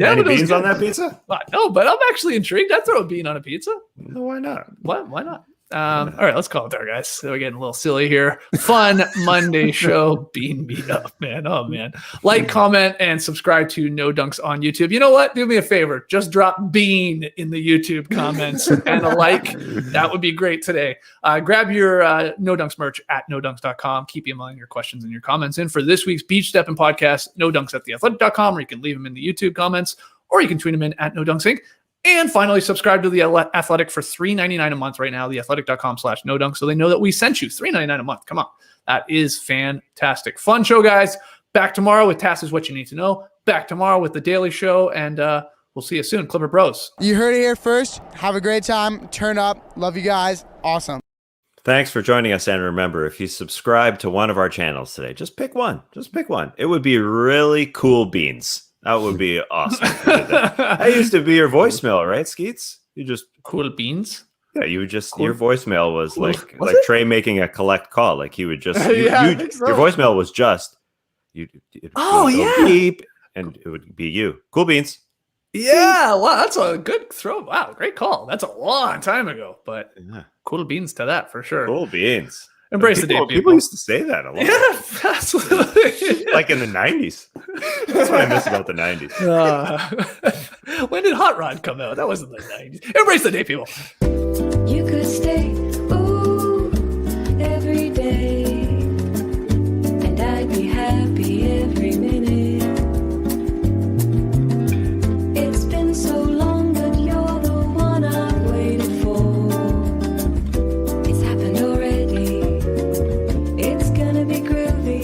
[SPEAKER 3] Any beans on that pizza?
[SPEAKER 2] No, but I'm actually intrigued. I'd throw a bean on a pizza.
[SPEAKER 3] No, why not?
[SPEAKER 2] What? Why not? All right, let's call it there, guys. So we're getting a little silly here. Fun Monday show. Bean me up, man. Oh, man. Like, comment, and subscribe to No Dunks on YouTube. You know what? Do me a favor. Just drop bean in the YouTube comments and a like. That would be great today. Grab your No Dunks merch at nodunks.com. Keep emailing your questions and your comments in for this week's Beach Steppin' podcast, nodunks@theathletic.com, or you can leave them in the YouTube comments, or you can tweet them in at No Dunks Inc. And finally, subscribe to The Athletic for $3.99 a month right now, theathletic.com/nodunk, so they know that we sent you. $3.99 a month. Come on. That is fantastic. Fun show, guys. Back tomorrow with Tass is What You Need to Know. Back tomorrow with The Daily Show, and we'll see you soon. Clipper Bros.
[SPEAKER 11] You heard it here first. Have a great time. Turn up. Love you guys. Awesome.
[SPEAKER 3] Thanks for joining us, and remember, if you subscribe to one of our channels today, just pick one. Just pick one. It would be really cool beans. That would be awesome. I used to be your voicemail, right, Skeets? You just
[SPEAKER 2] cool beans.
[SPEAKER 3] Yeah, you would just your voicemail was
[SPEAKER 2] cool.
[SPEAKER 3] like Trey making a collect call. Like he would just your voicemail was just beep, and it would be you. Cool beans.
[SPEAKER 2] Yeah, wow, that's a good throw. Wow, great call. That's a long time ago, but cool beans to that for sure.
[SPEAKER 3] Cool beans.
[SPEAKER 2] Embrace the day,
[SPEAKER 3] people used to say that a lot.
[SPEAKER 2] Yeah, absolutely.
[SPEAKER 3] Like in the 90s. That's what I miss about the 90s.
[SPEAKER 2] When did Hot Rod come out? That wasn't the 90s. Embrace the day, people.
[SPEAKER 12] You could stay